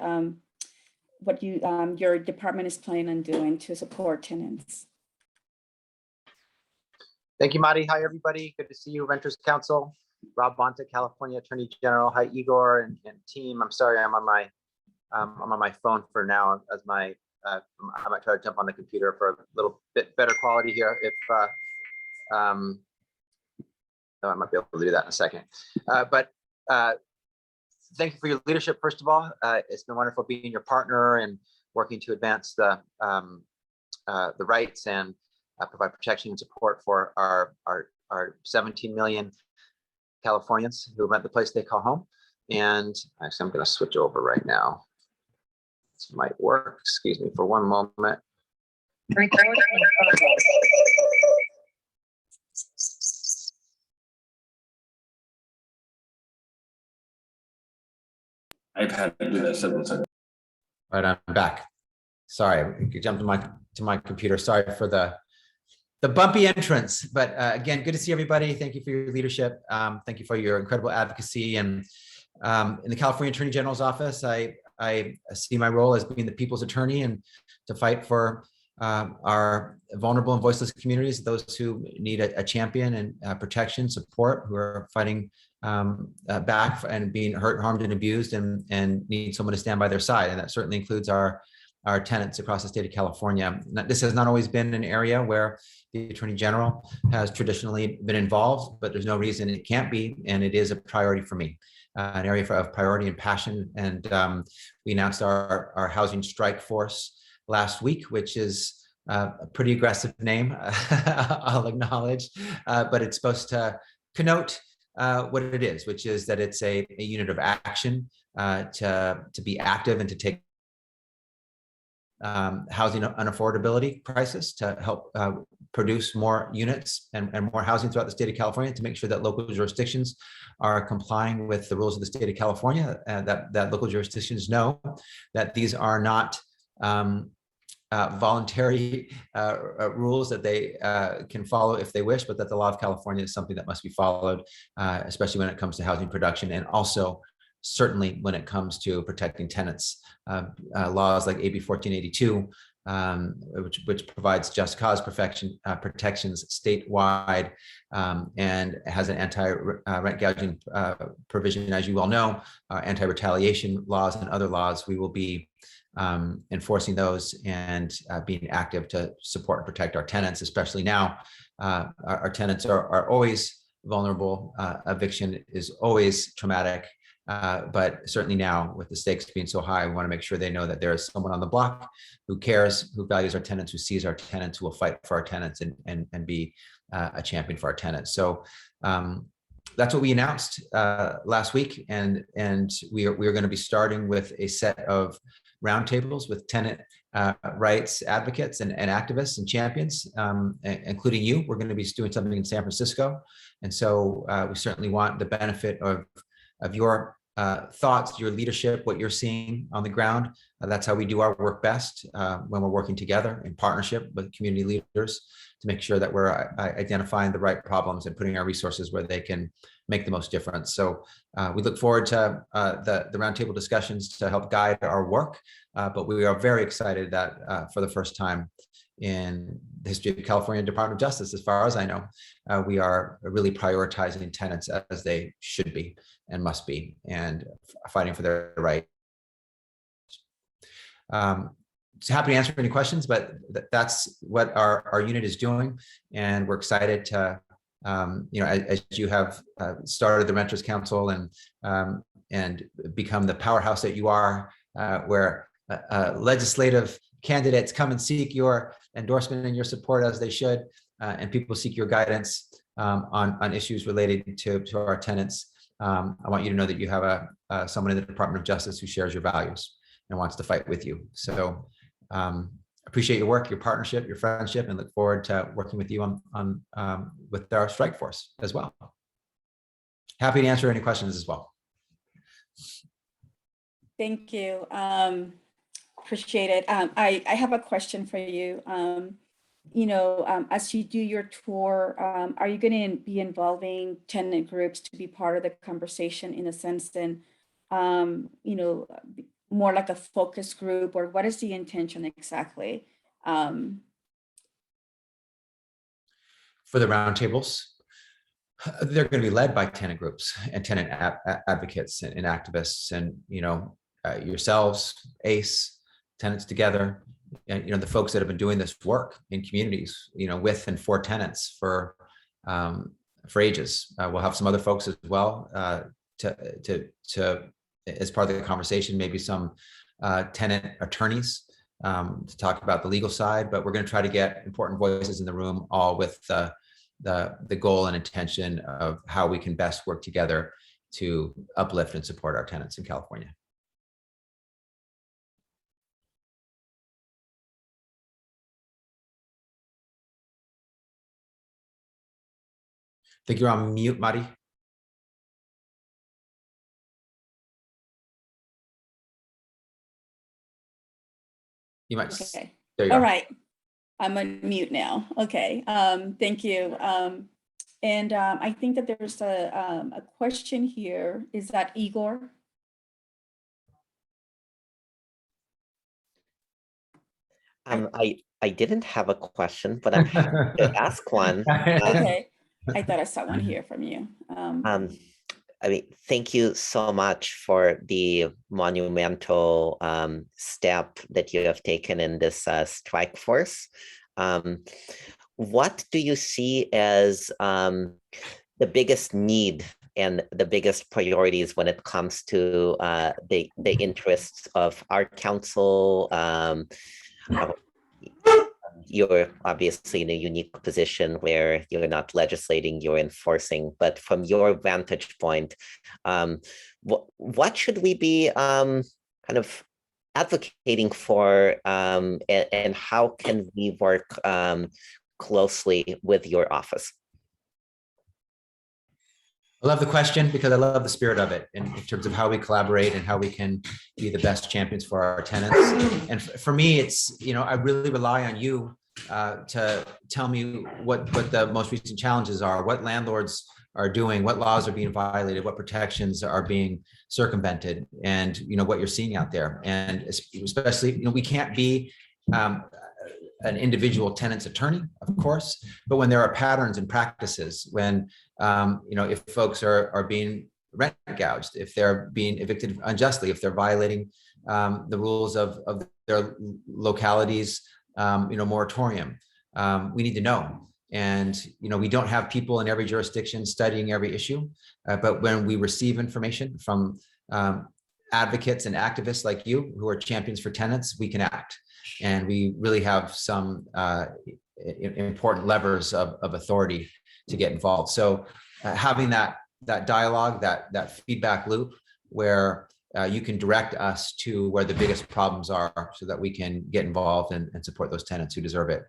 your department is planning on doing to support tenants. Thank you, Madi. Hi, everybody. Good to see you, Renters Council. Rob Bonta, California Attorney General. Hi, Igor and team. I'm sorry, I'm on my phone for now. As I might try to jump on the computer for a little bit better quality here. If I might be able to do that in a second. But thank you for your leadership, first of all. It's been wonderful being your partner and working to advance the rights and provide protection and support for our 17 million Californians who rent the place they call home. And actually, I'm going to switch over right now. This might work. Excuse me for one moment. I've had to do that several times. All right, I'm back. Sorry, I jumped to my computer. Sorry for the bumpy entrance, but again, good to see everybody. Thank you for your leadership. Thank you for your incredible advocacy. And in the California Attorney General's office, I see my role as being the people's attorney and to fight for our vulnerable and voiceless communities, those who need a champion and protection, support, who are fighting back and being hurt, harmed, and abused, and need someone to stand by their side. And that certainly includes our tenants across the state of California. This has not always been an area where the Attorney General has traditionally been involved, but there's no reason it can't be, and it is a priority for me, an area of priority and passion. And we announced our housing strike force last week, which is a pretty aggressive name, I'll acknowledge, but it's supposed to connote what it is, which is that it's a unit of action to be active and to take housing unaffordability crisis to help produce more units and more housing throughout the state of California, to make sure that local jurisdictions are complying with the rules of the state of California, that local jurisdictions know that these are not voluntary rules that they can follow if they wish, but that the law of California is something that must be followed, especially when it comes to housing production, and also certainly when it comes to protecting tenants. Laws like AB 1482, which provides just cause protections statewide, and has an anti-rent gouging provision, as you well know, anti-retaliation laws and other laws. We will be enforcing those and being active to support and protect our tenants, especially now. Our tenants are always vulnerable. Eviction is always traumatic. But certainly now, with the stakes being so high, we want to make sure they know that there is someone on the block who cares, who values our tenants, who sees our tenants, who will fight for our tenants and be a champion for our tenants. So that's what we announced last week, and we are going to be starting with a set of roundtables with tenant rights advocates and activists and champions, including you. We're going to be doing something in San Francisco, and so we certainly want the benefit of your thoughts, your leadership, what you're seeing on the ground. That's how we do our work best, when we're working together in partnership with community leaders to make sure that we're identifying the right problems and putting our resources where they can make the most difference. So we look forward to the roundtable discussions to help guide our work, but we are very excited that for the first time in the history of the California Department of Justice, as far as I know, we are really prioritizing tenants as they should be and must be, and fighting for their right. So happy to answer any questions, but that's what our unit is doing, and we're excited to, as you have started the Renters Council and become the powerhouse that you are, where legislative candidates come and seek your endorsement and your support as they should, and people seek your guidance on issues related to our tenants. I want you to know that you have someone in the Department of Justice who shares your values and wants to fight with you. So appreciate your work, your partnership, your friendship, and look forward to working with you on with our strike force as well. Happy to answer any questions as well. Thank you. Appreciate it. I have a question for you. As you do your tour, are you going to be involving tenant groups to be part of the conversation in a sense, and more like a focus group, or what is the intention exactly? For the roundtables, they're going to be led by tenant groups and tenant advocates and activists, and yourselves, ACE, Tenants Together, and the folks that have been doing this work in communities, with and for tenants for ages. We'll have some other folks as well to as part of the conversation, maybe some tenant attorneys to talk about the legal side, but we're going to try to get important voices in the room, all with the goal and intention of how we can best work together to uplift and support our tenants in California. I think you're on mute, Mari. You might. Okay. There you All are. right. I'm on mute now. Okay. Thank you. And I think that there's a question here. Is that Igor? I didn't have a question, but I'm happy to ask one. Okay. I thought I saw one here from you. Thank you so much for the monumental step that you have taken in this strike force. What do you see as the biggest need and the biggest priorities when it comes to the interests of our council? You're obviously in a unique position where you're not legislating, you're enforcing, but from your vantage point, what should we be kind of advocating for, and how can we work closely with your office? I love the question because I love the spirit of it in terms of how we collaborate and how we can be the best champions for our tenants. And for me, it's, I really rely on you to tell me what the most recent challenges are, what landlords are doing, what laws are being violated, what protections are being circumvented, and what you're seeing out there. And especially, we can't be an individual tenant's attorney, of course, but when there are patterns and practices, when if folks are being rent gouged, if they're being evicted unjustly, if they're violating the rules of their localities, moratorium, we need to know. And we don't have people in every jurisdiction studying every issue, but when we receive information from advocates and activists like you who are champions for tenants, we can act. And we really have some important levers of authority to get involved. So having that dialogue, that feedback loop where you can direct us to where the biggest problems are so that we can get involved and support those tenants who deserve it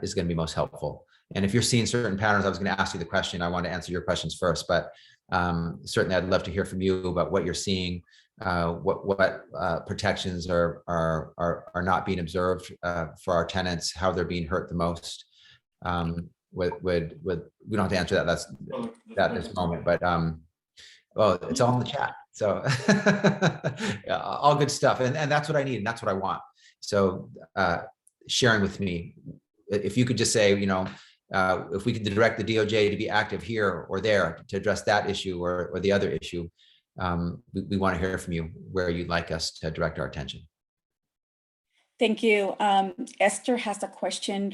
is going to be most helpful. And if you're seeing certain patterns, I was going to ask you the question. I want to answer your questions first, but certainly I'd love to hear from you about what you're seeing, what protections are not being observed for our tenants, how they're being hurt the most. We don't have to answer that. That's at this moment, but well, it's all in the chat. So all good stuff, and that's what I need, and that's what I want. So sharing with me, if you could just say, if we could direct the DOJ to be active here or there to address that issue or the other issue, we want to hear from you where you'd like us to direct our attention. Thank you. Esther has a question.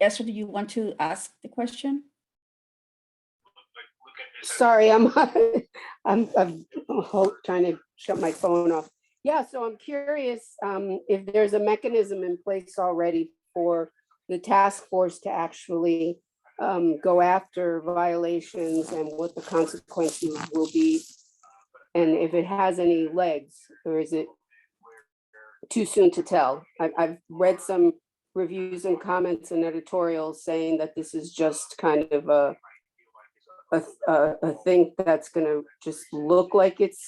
Esther, do you want to ask the question? Sorry, I'm trying to shut my phone off. Yeah, so I'm curious if there's a mechanism in place already for the task force to actually go after violations and what the consequences will be, and if it has any legs, or is it too soon to tell? I've read some reviews and comments and editorials saying that this is just kind of a thing that's going to just look like it's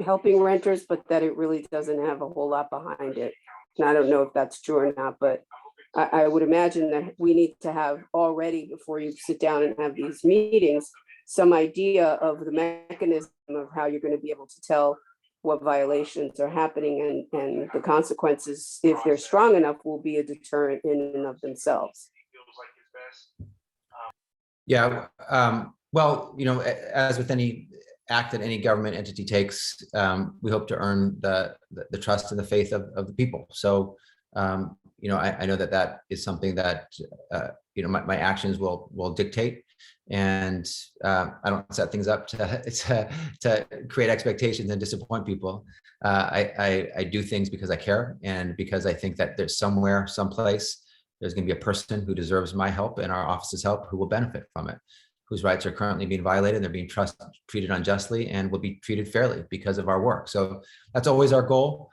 helping renters, but that it really doesn't have a whole lot behind it. And I don't know if that's true or not, but I would imagine that we need to have already, before you sit down and have these meetings, some idea of the mechanism of how you're going to be able to tell what violations are happening, and the consequences, if they're strong enough, will be a deterrent in and of themselves. Yeah, well, as with any act that any government entity takes, we hope to earn the trust and the faith of the people. So, I know that is something that, my actions will dictate, and I don't set things up to create expectations and disappoint people. I do things because I care, and because I think that there's someplace, there's going to be a person who deserves my help and our office's help who will benefit from it, whose rights are currently being violated. They're being treated unjustly and will be treated fairly because of our work. So that's always our goal.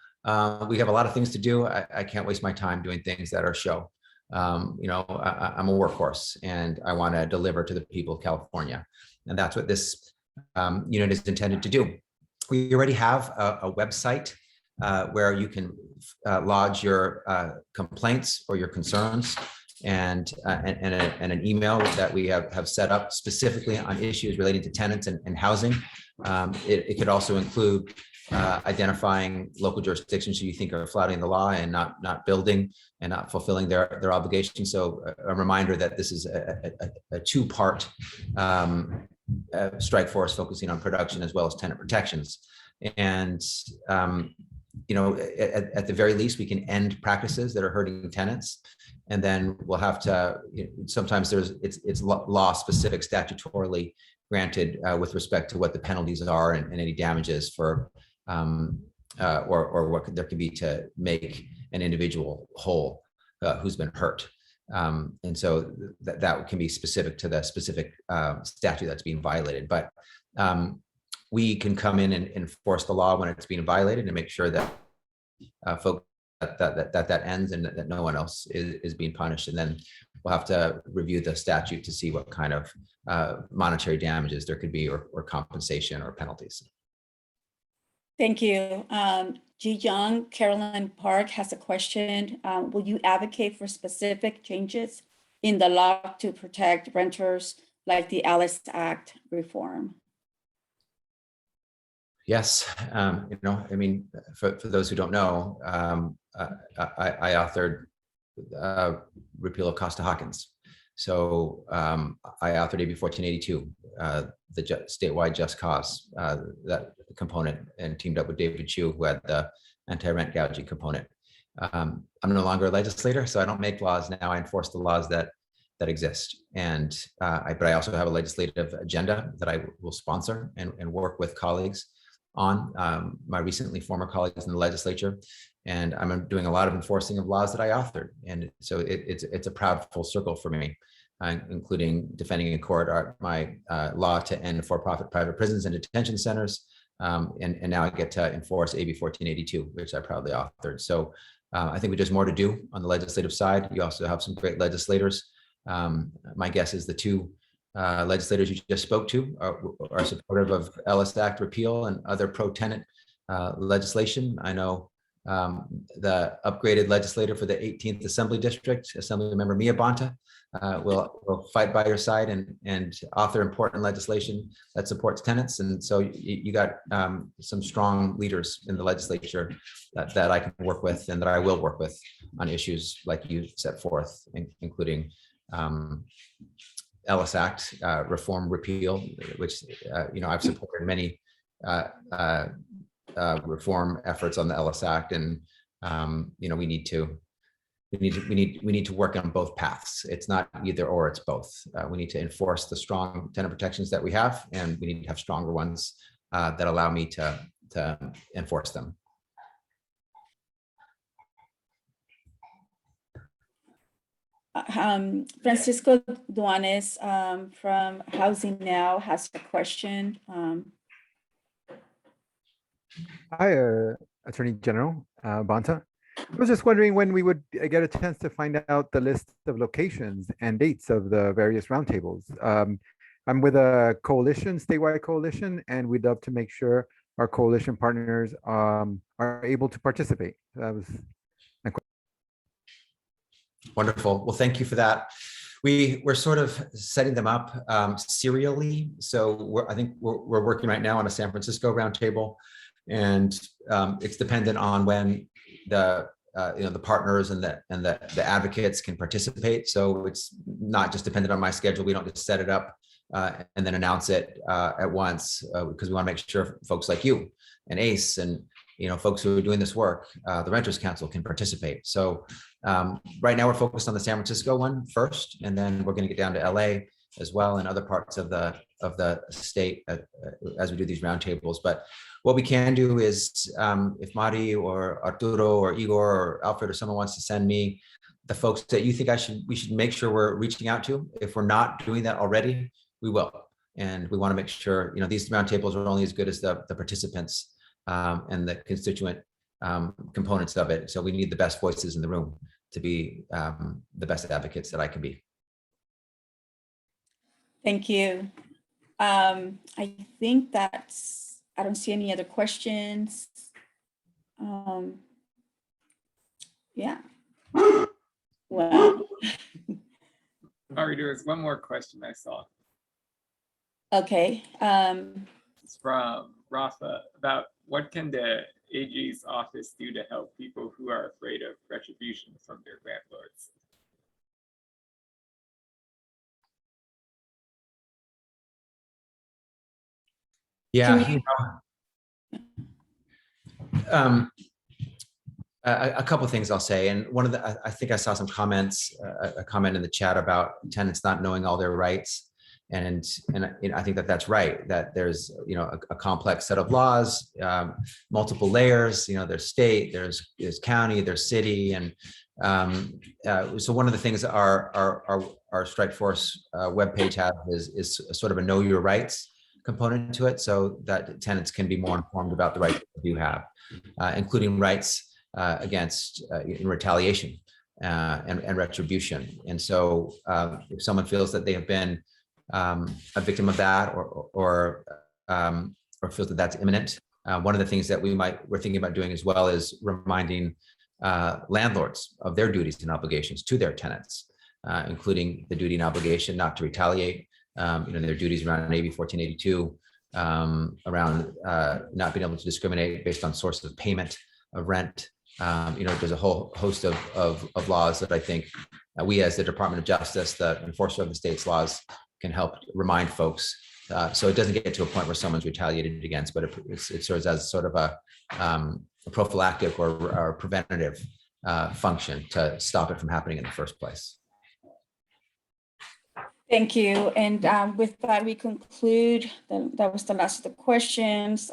We have a lot of things to do. I can't waste my time doing things that are show. I'm a workhorse, and I want to deliver to the people of California. And that's what this unit is intended to do. We already have a website where you can lodge your complaints or your concerns, and an email that we have set up specifically on issues relating to tenants and housing. It could also include identifying local jurisdictions who you think are flouting the law and not building and not fulfilling their obligations. So a reminder that this is a two-part strike force focusing on production as well as tenant protections. And at the very least, we can end practices that are hurting tenants, and then we'll have to. Sometimes it's law specific, statutorily granted with respect to what the penalties are and any damages for, or what there could be to make an individual whole who's been hurt. And so that can be specific to the specific statute that's being violated, but. We can come in and enforce the law when it's being violated and make sure that folks that ends and that no one else is being punished. And then we'll have to review the statute to see what kind of monetary damages there could be, or compensation or penalties. Thank you. Ji Young, Carolyn Park has a question. Will you advocate for specific changes in the law to protect renters, like the Alice Act reform? Yes, you know, I mean, for those who don't know, I authored repeal of Costa-Hawkins. So I authored AB 1482, the statewide just cause, that component, and teamed up with David Chu, who had the anti-rent gouging component. I'm no longer a legislator, so I don't make laws now. I enforce the laws that exist. And but I also have a legislative agenda that I will sponsor and work with colleagues on, my recently former colleagues in the legislature. And I'm doing a lot of enforcing of laws that I authored. And so it's a proud full circle for me, including defending in court my law to end for-profit private prisons and detention centers. And now I get to enforce AB 1482, which I proudly authored. So I think there's more to do on the legislative side. You also have some great legislators. My guess is the two legislators you just spoke to are supportive of Ellis Act repeal and other pro-tenant legislation. I know the upgraded legislator for the 18th Assembly District, Assemblymember Mia Bonta, will fight by your side and author important legislation that supports tenants. And so you got some strong leaders in the legislature that I can work with and that I will work with on issues like you set forth, including Ellis Act reform repeal, which you know, I've supported many reform efforts on the Ellis Act, and you know, we need to work on both paths. It's not either or, it's both. We need to enforce the strong tenant protections that we have, and we need to have stronger ones that allow me to enforce them. Francisco Duanes from Housing Now has a question. Hi, Attorney General Bonta. I was just wondering when we would get a chance to find out the list of locations and dates of the various roundtables. I'm with a coalition, statewide coalition, and we'd love to make sure our coalition partners are able to participate. That was my question. Wonderful. Well, thank you for that. We're sort of setting them up serially. So I think we're working right now on a San Francisco roundtable, and it's dependent on when the you know, the partners and the advocates can participate. So it's not just dependent on my schedule. We don't just set it up and then announce it at once, because we want to make sure folks like you and ACE and, you know, folks who are doing this work, the Renters Council, can participate. So right now we're focused on the San Francisco one first, and then we're going to get down to LA as well and other parts of the state as we do these roundtables. But what we can do is, if Mari or Arturo or Igor or Alfred or someone wants to send me the folks that you think we should make sure we're reaching out to. If we're not doing that already, we will. And we want to make sure, you know, these roundtables are only as good as the participants and the constituent components of it. So we need the best voices in the room to be the best advocates that I can be. Thank you. I think I don't see any other questions. Yeah. Well. Mari, there was one more question I saw. Okay. It's from Rafa about what can the AG's office do to help people who are afraid of retribution from their landlords? Yeah, you know, a couple of things I'll say, and one of the, I think I saw some comments, a comment in the chat about tenants not knowing all their rights, and you know, I think that that's right. That there's, you know, a complex set of laws, multiple layers. You know, there's state, there's county, there's city, and so one of the things our Strike Force webpage has is sort of a know your rights component to it, so that tenants can be more informed about the rights that they do have, including rights against in retaliation and retribution. And so if someone feels that they have been a victim of that or feels that that's imminent, one of the things that we're thinking about doing as well is reminding landlords of their duties and obligations to their tenants, including the duty and obligation not to retaliate, their duties around AB 1482, around not being able to discriminate based on source of payment of rent. There's a whole host of laws that I think we as the Department of Justice, the enforcer of the state's laws, can help remind folks. So it doesn't get to a point where someone's retaliated against, but it serves as sort of a prophylactic or preventative function to stop it from happening in the first place. Thank you. And with that, we conclude. That was the last of the questions.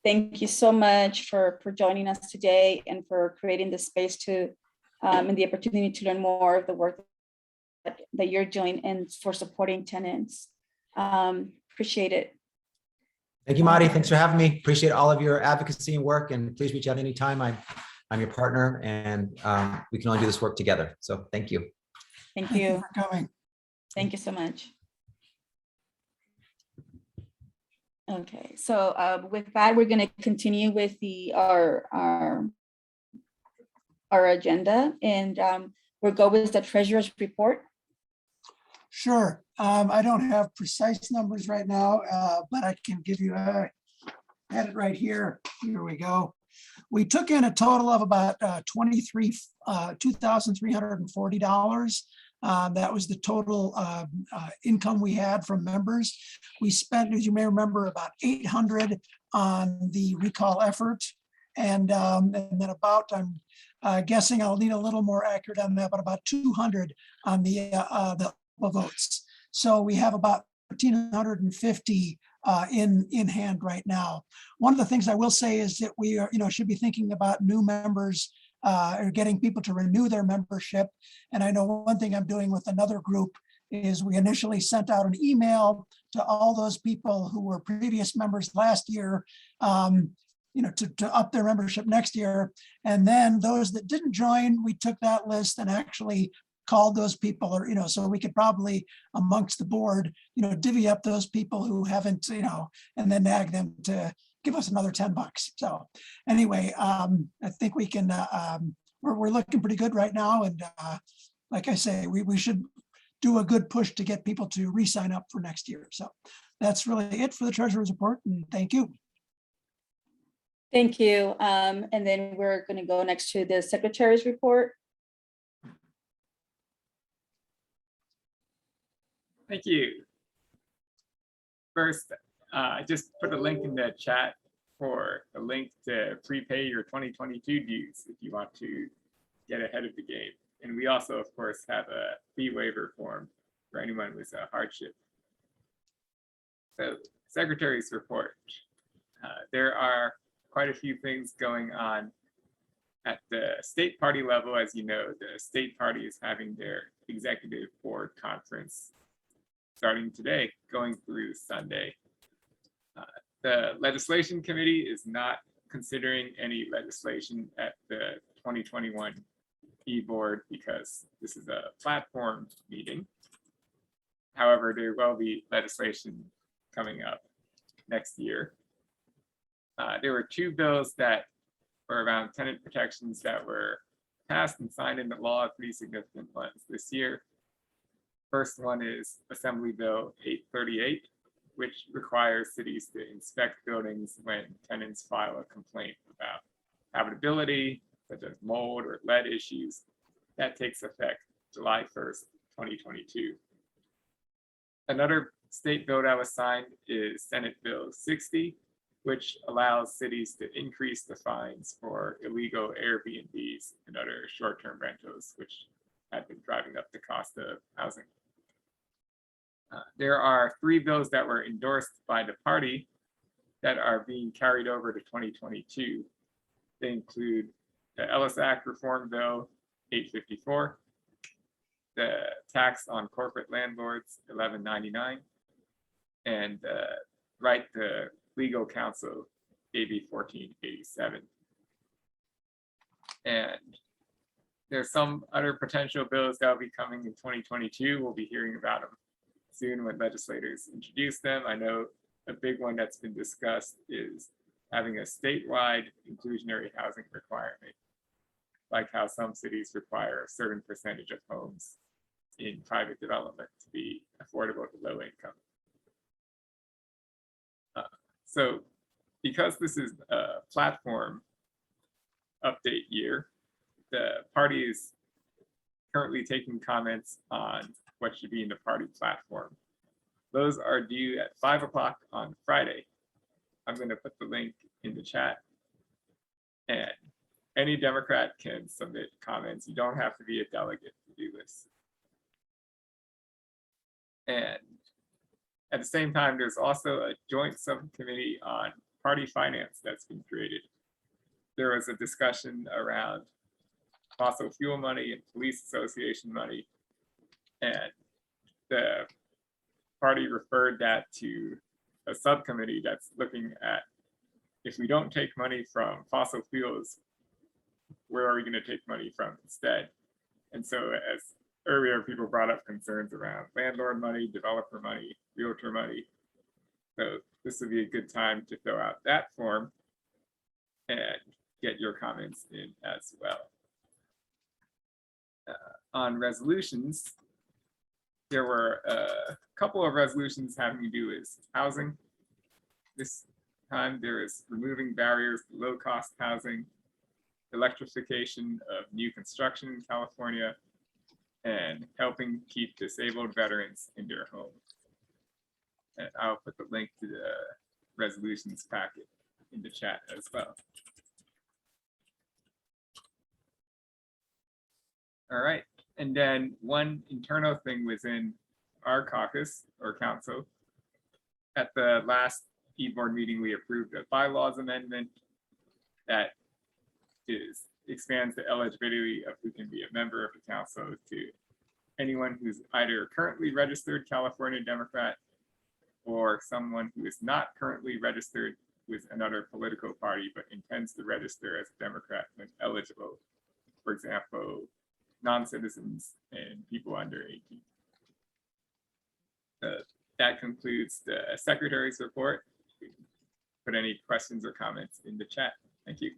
Thank you so much for joining us today and for creating the space to and the opportunity to learn more of the work that you're doing and for supporting tenants. Appreciate it. Thank you, Madi. Thanks for having me. Appreciate all of your advocacy and work, and please reach out anytime. I'm your partner, and we can only do this work together. So thank you. Thank you for coming. Thank you so much. Okay, so with that, we're going to continue with our agenda, and we'll go with the treasurer's report. Sure. I don't have precise numbers right now, but I can give you I had it right here. Here we go. We took in a total of about $2,340. That was the total income we had from members. We spent, as you may remember, about $800 on the recall effort. And then about, I'm guessing I'll need a little more accurate on that, but about 200 on the votes. So we have about 1,350 in hand right now. One of the things I will say is that we are, should be thinking about new members or getting people to renew their membership. And I know one thing I'm doing with another group is we initially sent out an email to all those people who were previous members last year, to up their membership next year. And then those that didn't join, we took that list and actually called those people, or, so we could probably amongst the board, divvy up those people who haven't, and then nag them to give us another $10. So anyway, I think we can, we're looking pretty good right now. And like I say, we should do a good push to get people to re-sign up for next year. So that's really it for the treasurer's report, and thank you. Thank you. And then we're going to go next to the secretary's report. Thank you. First, just put a link in the chat for a link to prepay your 2022 dues if you want to get ahead of the game. And we also, of course, have a fee waiver form for anyone with a hardship. So, Secretary's report. There are quite a few things going on at the state party level. As you know, the state party is having their executive board conference starting today, going through Sunday. The legislation committee is not considering any legislation at the 2021 e-board because this is a platform meeting. However, there will be legislation coming up next year. There were two bills that were around tenant protections that were passed and signed into law, pretty significant ones this year. First one is Assembly Bill 838, which requires cities to inspect buildings when tenants file a complaint about habitability, such as mold or lead issues. That takes effect July 1st, 2022. Another state bill that was signed is Senate Bill 60, which allows cities to increase the fines for illegal Airbnbs and other short-term rentals, which had been driving up the cost of housing. There are three bills that were endorsed by the party that are being carried over to 2022. They include the Ellis Act Reform Bill 854, the Tax on Corporate Landlords 1199, and Right to Legal Counsel AB 1487. And there's some other potential bills that will be coming in 2022. We'll be hearing about them soon when legislators introduce them. I know a big one that's been discussed is having a statewide inclusionary housing requirement, like how some cities require a certain percentage of homes in private development to be affordable to low income. So because this is a platform update year, the party is currently taking comments on what should be in the party platform. Those are due at 5 o'clock on Friday. I'm going to put the link in the chat, and any Democrat can submit comments. You don't have to be a delegate to do this. And at the same time, there's also a joint subcommittee on party finance that's been created. There was a discussion around fossil fuel money and police association money, and the party referred that to a subcommittee that's looking at, if we don't take money from fossil fuels, where are we going to take money from instead? And so, as earlier people brought up concerns around landlord money, developer money, realtor money. So this would be a good time to fill out that form and get your comments in as well. On resolutions, there were a couple of resolutions having to do with housing. This time there is removing barriers to low-cost housing, electrification of new construction in California, and helping keep disabled veterans in their homes. And I'll put the link to the resolutions packet in the chat as well. All right, and then one internal thing within our caucus or council. At the last e-board meeting, we approved a bylaws amendment that expands the eligibility of who can be a member of the council to anyone who's either currently registered California Democrat or someone who is not currently registered with another political party but intends to register as a Democrat when eligible. For example, non-citizens and people under 18. That concludes the secretary's report. Put any questions or comments in the chat. Thank you.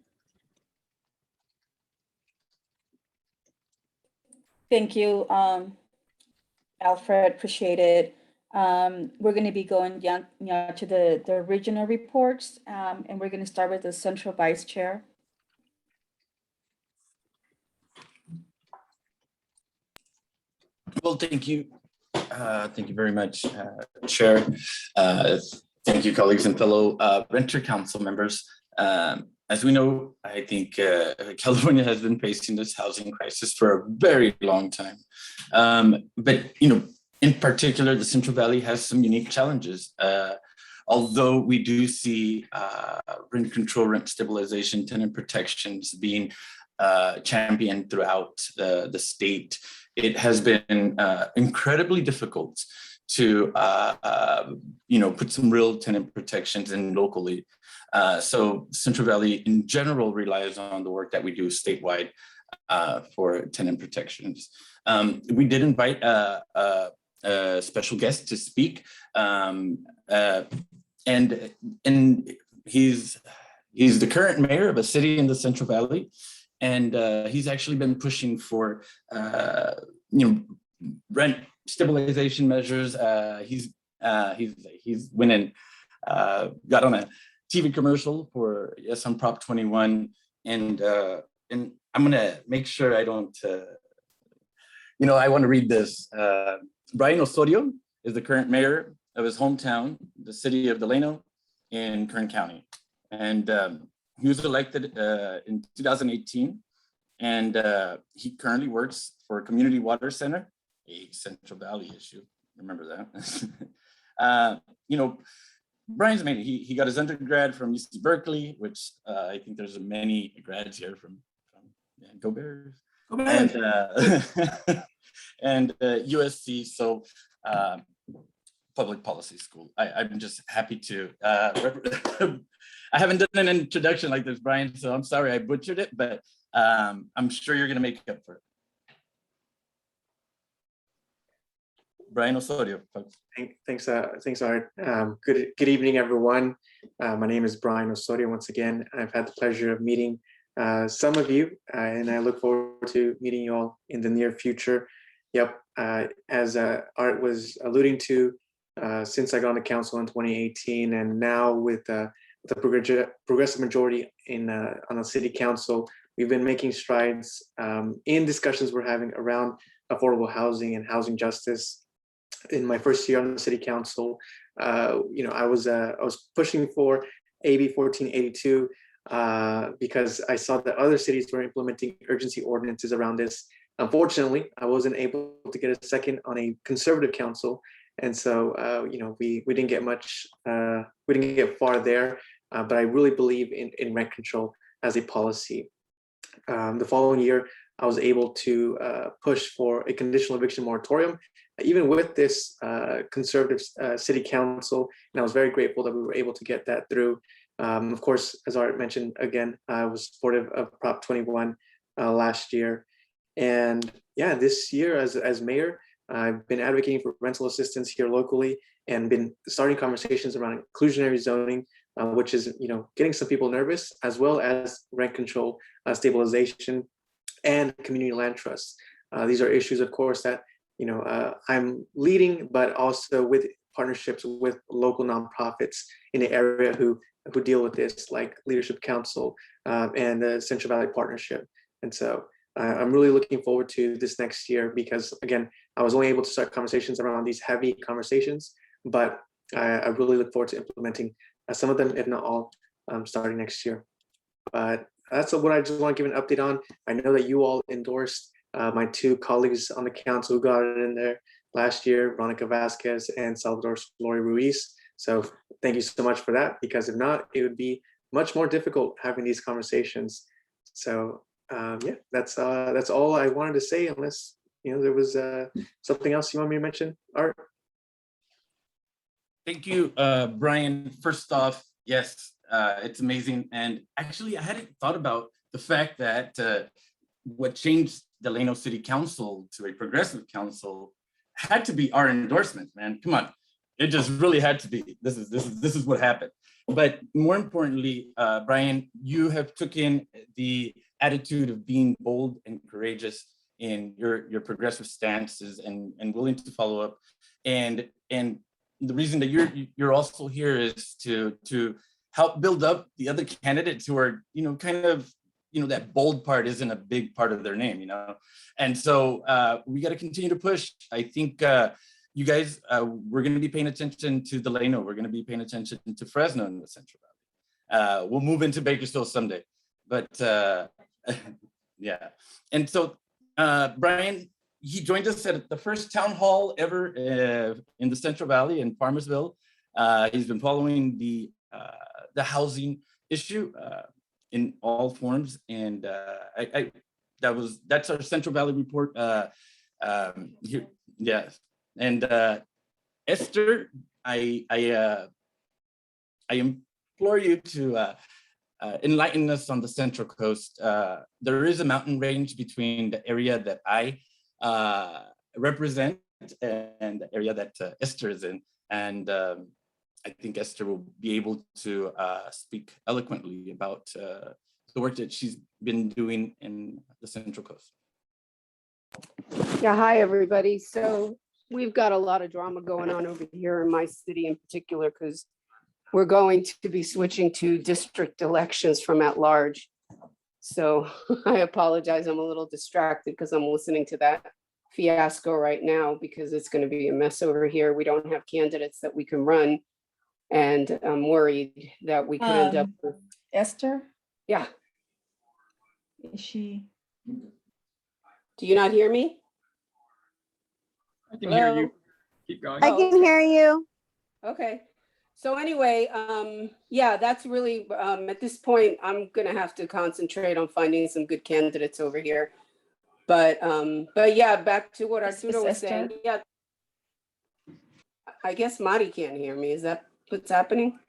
Thank you, Alfred, appreciate it. We're going to be going down to the regional reports, and we're going to start with the Central Vice Chair. Well, thank you. Thank you very much, Chair. Thank you, colleagues and fellow Renter Council members. As we know, I think California has been facing this housing crisis for a very long time. But, you know, in particular, the Central Valley has some unique challenges. Although we do see rent control, rent stabilization, tenant protections being championed throughout the state, it has been incredibly difficult to put some real tenant protections in locally. So Central Valley in general relies on the work that we do statewide for tenant protections. We did invite a special guest to speak, and he's the current mayor of a city in the Central Valley. And he's actually been pushing for, rent stabilization measures. He's went and got on a TV commercial for on Prop 21, and I'm gonna make sure I don't, I want to read this. Bryan Osorio is the current mayor of his hometown, the city of Delano in Kern County, and he was elected in 2018, and he currently works for a community water center, a Central Valley issue. Remember that. Bryan's amazing. He got his undergrad from UC Berkeley, which I think there's many grads here from Go Bears. Go Bears. And USC, so public policy school. I'm just happy to, I haven't done an introduction like this, Bryan, so I'm sorry I butchered it, but I'm sure you're going to make up for it. Bryan Osorio, folks. Thanks, Art. Good evening, everyone. My name is Bryan Osorio. Once again, I've had the pleasure of meeting some of you, and I look forward to meeting you all in the near future. Yep, as Art was alluding to, since I got on the council in 2018, and now with the progressive majority on the city council, we've been making strides in discussions we're having around affordable housing and housing justice. In my first year on the city council, I was pushing for AB 1482 because I saw that other cities were implementing urgency ordinances around this. Unfortunately, I wasn't able to get a second on a conservative council, and so we didn't get much. We didn't get far there. But I really believe in rent control as a policy. The following year, I was able to push for a conditional eviction moratorium, even with this conservative city council, and I was very grateful that we were able to get that through. Of course, as Art mentioned, again, I was supportive of Prop 21 last year. And yeah, this year as mayor, I've been advocating for rental assistance here locally and been starting conversations around inclusionary zoning, which is getting some people nervous, as well as rent control, stabilization, and community land trusts. These are issues, of course, that I'm leading, but also with partnerships with local nonprofits in the area who deal with this, like Leadership Council and the Central Valley Partnership. And so I'm really looking forward to this next year because, again, I was only able to start conversations around these heavy conversations, but I really look forward to implementing some of them, if not all, starting next year. But that's what I just want to give an update on. I know that you all endorsed my two colleagues on the council who got it in there last year, Veronica Vasquez and Salvador Solori Ruiz. So thank you so much for that, because if not, it would be much more difficult having these conversations. So yeah, that's all I wanted to say, unless there was something else you want me to mention, Art? Thank you, Bryan. First off, yes, it's amazing. And actually, I hadn't thought about the fact that what changed Delano City Council to a progressive council had to be our endorsement, man. Come on, it just really had to be. This is what happened. But more importantly, Bryan, you have taken the attitude of being bold and courageous in your progressive stances and willing to follow up. And the reason that you're also here is to help build up the other candidates who are that bold part isn't a big part of their name, and so we got to continue to push. I think you guys, we're going to be paying attention to Delano. We're going to be paying attention to Fresno in the Central Valley. We'll move into Bakersfield someday, but yeah. And so Bryan, he joined us at the first town hall ever in the Central Valley in Farmersville. He's been following the housing issue in all forms, and that's our Central Valley report. Here, yes, and Esther, I implore you to enlighten us on the Central Coast. There is a mountain range between the area that I represent and the area that Esther is in, and I think Esther will be able to speak eloquently about the work that she's been doing in the Central Coast. Yeah, hi, everybody. So we've got a lot of drama going on over here in my city in particular, because we're going to be switching to district elections from at large. So I apologize, I'm a little distracted because I'm listening to that fiasco right now, because it's going to be a mess over here. We don't have candidates that we can run. And I'm worried that we could end up with Esther? Yeah. Is she? Do you not hear me? I can hear you. Keep going. I can hear you. Okay. So anyway, yeah, that's really, at this point, I'm gonna have to concentrate on finding some good candidates over here. But yeah, back to what Arturo was saying. Yeah. I guess Mari can't hear me. Is that what's happening?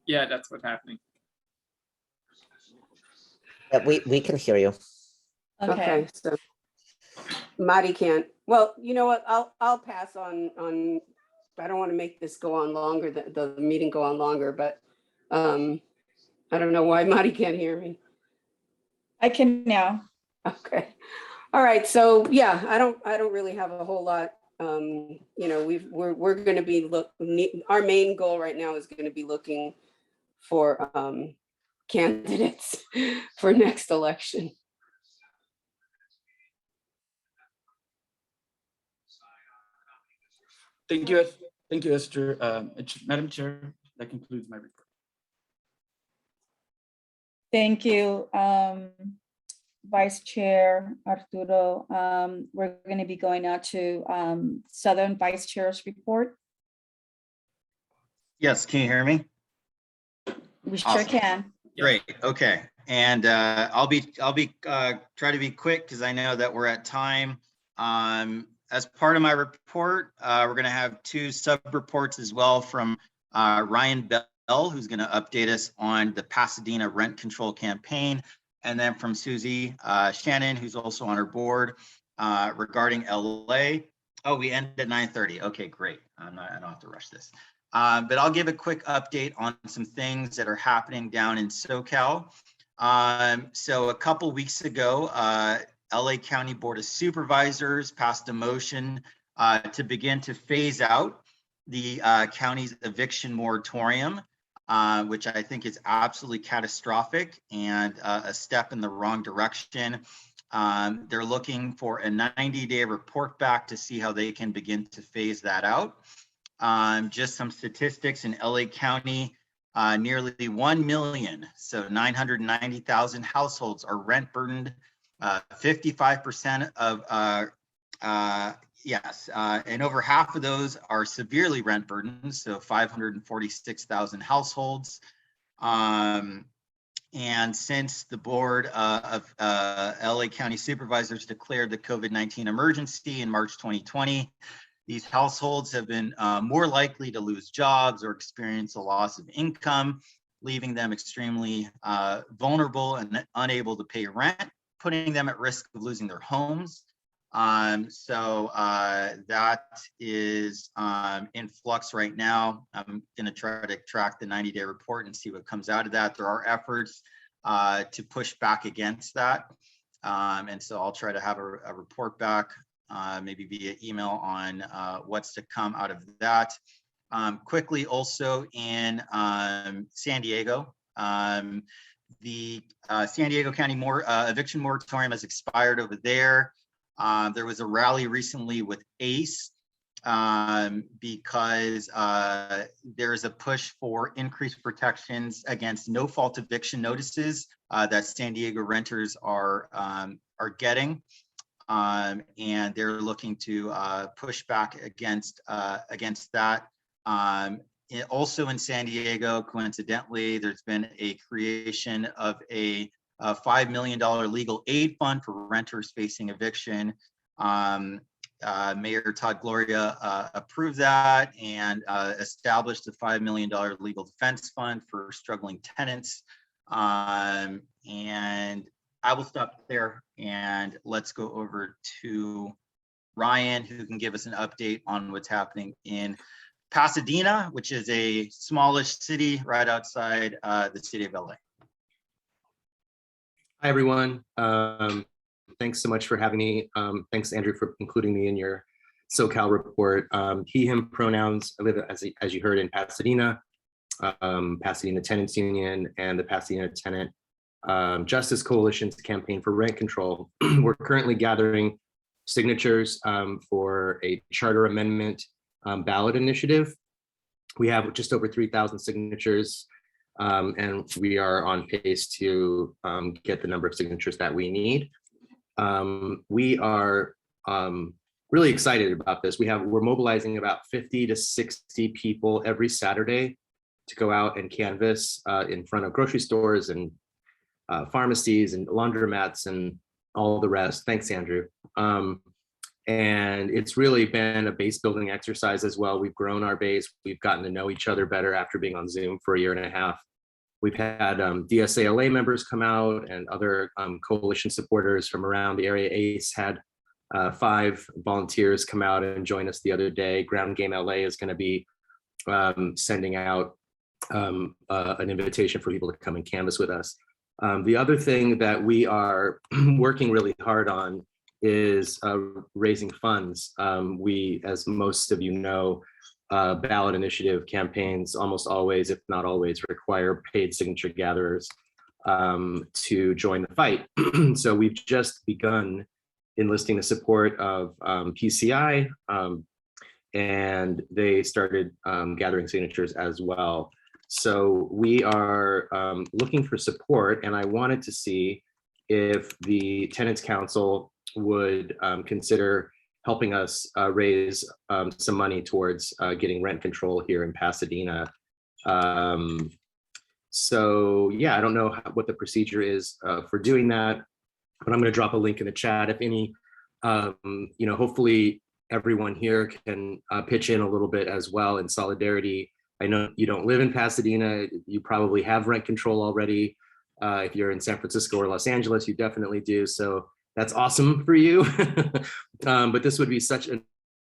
Yeah, that's what's happening. Yeah, we can hear you. Okay, so Marty can't. Well, you know what? I'll pass on. I don't want to make this go on longer. The meeting go on longer, but I don't know why Marty can't hear me. I can now. Okay. All right. So yeah, I don't really have a whole lot. You know, we're going to be our main goal right now is going to be looking for candidates for next election. Thank you, Esther. Madam Chair, that concludes my report. Thank you, Vice Chair Arturo. We're going to be going out to Southern Vice Chair's report. Yes, can you hear me? We sure Awesome. can. Great. Okay. And I'll try to be quick because I know that we're at time. As part of my report, we're going to have 2 sub-reports as well from Ryan Bell, who's going to update us on the Pasadena rent control campaign, and then from Susie Shannon, who's also on our board regarding LA. Oh, we end at 9:30. Okay, great. I don't have to rush this. But I'll give a quick update on some things that are happening down in SoCal. So a couple weeks ago, LA County Board of Supervisors passed a motion to begin to phase out the county's eviction moratorium, which I think is absolutely catastrophic and a step in the wrong direction. They're looking for a 90-day report back to see how they can begin to phase that out. Just some statistics in LA County, nearly 1 million, so 990,000 households are rent burdened. 55% of, and over half of those are severely rent burdened, so 546,000 households. And since the Board of LA County Supervisors declared the COVID-19 emergency in March 2020, these households have been more likely to lose jobs or experience a loss of income, leaving them extremely vulnerable and unable to pay rent, putting them at risk of losing their homes. So that is in flux right now. I'm going to try to track the 90-day report and see what comes out of that. There are efforts to push back against that. And so I'll try to have a report back, maybe via email on what's to come out of that. Quickly also in San Diego, the San Diego County eviction moratorium has expired over there. There was a rally recently with ACE because there's a push for increased protections against no-fault eviction notices that San Diego renters are getting. And they're looking to push back against that. Also in San Diego, coincidentally, there's been a creation of a $5 million legal aid fund for renters facing eviction. Mayor Todd Gloria approved that and established a $5 million legal defense fund for struggling tenants. And I will stop there and let's go over to Ryan, who can give us an update on what's happening in Pasadena, which is a smallish city right outside the city of LA. Hi, everyone. Thanks so much for having me. Thanks, Andrew, for including me in your SoCal report. He, him pronouns. I live, as you heard, in Pasadena, Pasadena Tenants Union and the Pasadena Tenant Justice Coalition's campaign for rent control. We're currently gathering signatures for a charter amendment ballot initiative. We have just over 3,000 signatures, and we are on pace to get the number of signatures that we need. We are really excited about this. We're mobilizing about 50 to 60 people every Saturday to go out and canvass in front of grocery stores and pharmacies and laundromats and all the rest. Thanks, Andrew. And it's really been a base building exercise as well. We've grown our base. We've gotten to know each other better after being on Zoom for a year and a half. We've had DSALA members come out and other coalition supporters from around the area. ACE had 5 volunteers come out and join us the other day. Ground Game LA is going to be sending out an invitation for people to come and canvass with us. The other thing that we are working really hard on is raising funds. We, as most of you know, ballot initiative campaigns almost always, if not always, require paid signature gatherers to join the fight. So we've just begun enlisting the support of PCI, and they started gathering signatures as well. So we are looking for support, and I wanted to see if the Tenants Council would consider helping us raise some money towards getting rent control here in Pasadena. So yeah, I don't know what the procedure is for doing that, but I'm going to drop a link in the chat. If any, hopefully everyone here can pitch in a little bit as well in solidarity. I know you don't live in Pasadena. You probably have rent control already. If you're in San Francisco or Los Angeles, you definitely do. So that's awesome for you. But this would be such an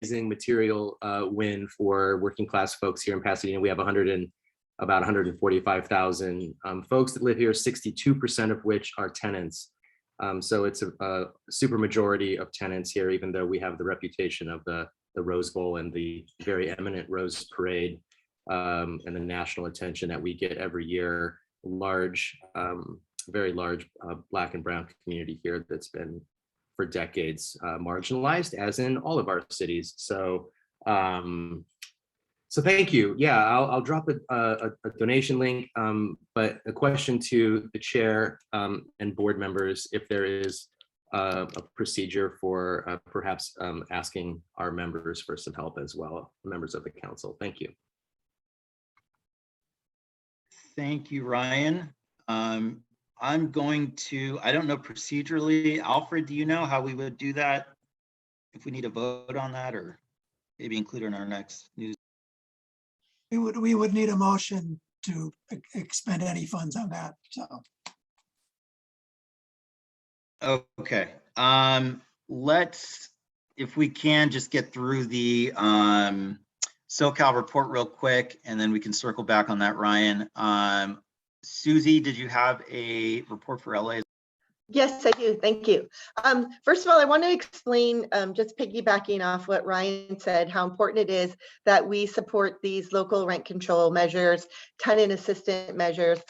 amazing material win for working class folks here in Pasadena. We have about 145,000 folks that live here, 62% of which are tenants. So it's a super majority of tenants here, even though we have the reputation of the Rose Bowl and the very eminent Rose Parade and the national attention that we get every year. Large, very large Black and brown community here that's been for decades marginalized, as in all of our cities. So so thank you. Yeah, I'll drop a donation link, but a question to the chair and board members, if there is a procedure for perhaps asking our members for some help as well, members of the council. Thank you. Thank you, Ryan. I'm going to, I don't know procedurally, Alfred, do you know how we would do that? If we need a vote on that, or maybe include it in our next news? We would need a motion to expend any funds on that, so. Okay, let's, if we can, just get through the SoCal report real quick, and then we can circle back on that, Ryan. Susie, did you have a report for LA? Yes, I do. Thank you. First of all, I want to explain, just piggybacking off what Ryan said, how important it is that we support these local rent control measures, tenant assistance measures.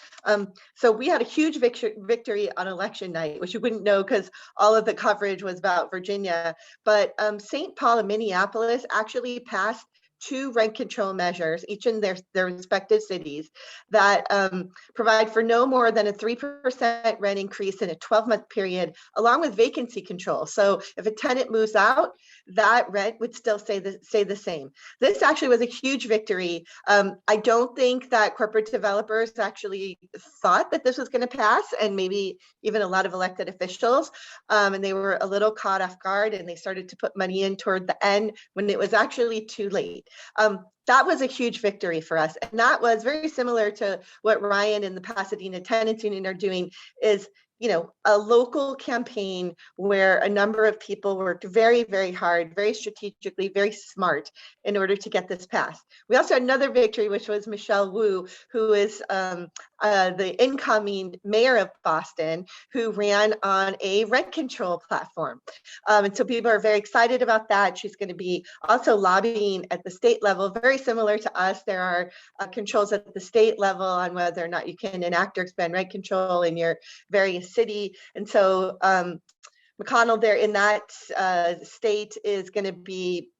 So we had a huge victory on election night, which you wouldn't know because all of the coverage was about Virginia. But St. Paul and Minneapolis actually passed 2 rent control measures, each in their respective cities, that provide for no more than a 3% rent increase in a 12-month period, along with vacancy control. So if a tenant moves out, that rent would still stay the same. This actually was a huge victory. I don't think that corporate developers actually thought that this was going to pass, and maybe even a lot of elected officials, and they were a little caught off guard, and they started to put money in toward the end when it was actually too late. That was a huge victory for us. And that was very similar to what Ryan and the Pasadena Tenants Union are doing, is, you know, a local campaign where a number of people worked very, very hard, very strategically, very smart in order to get this passed. We also had another victory, which was Michelle Wu, who is the incoming mayor of Boston, who ran on a rent control platform. And so people are very excited about that. She's going to be also lobbying at the state level, very similar to us. There are controls at the state level on whether or not you can enact or expand rent control in your various city. And so McConnell there in that state is going to be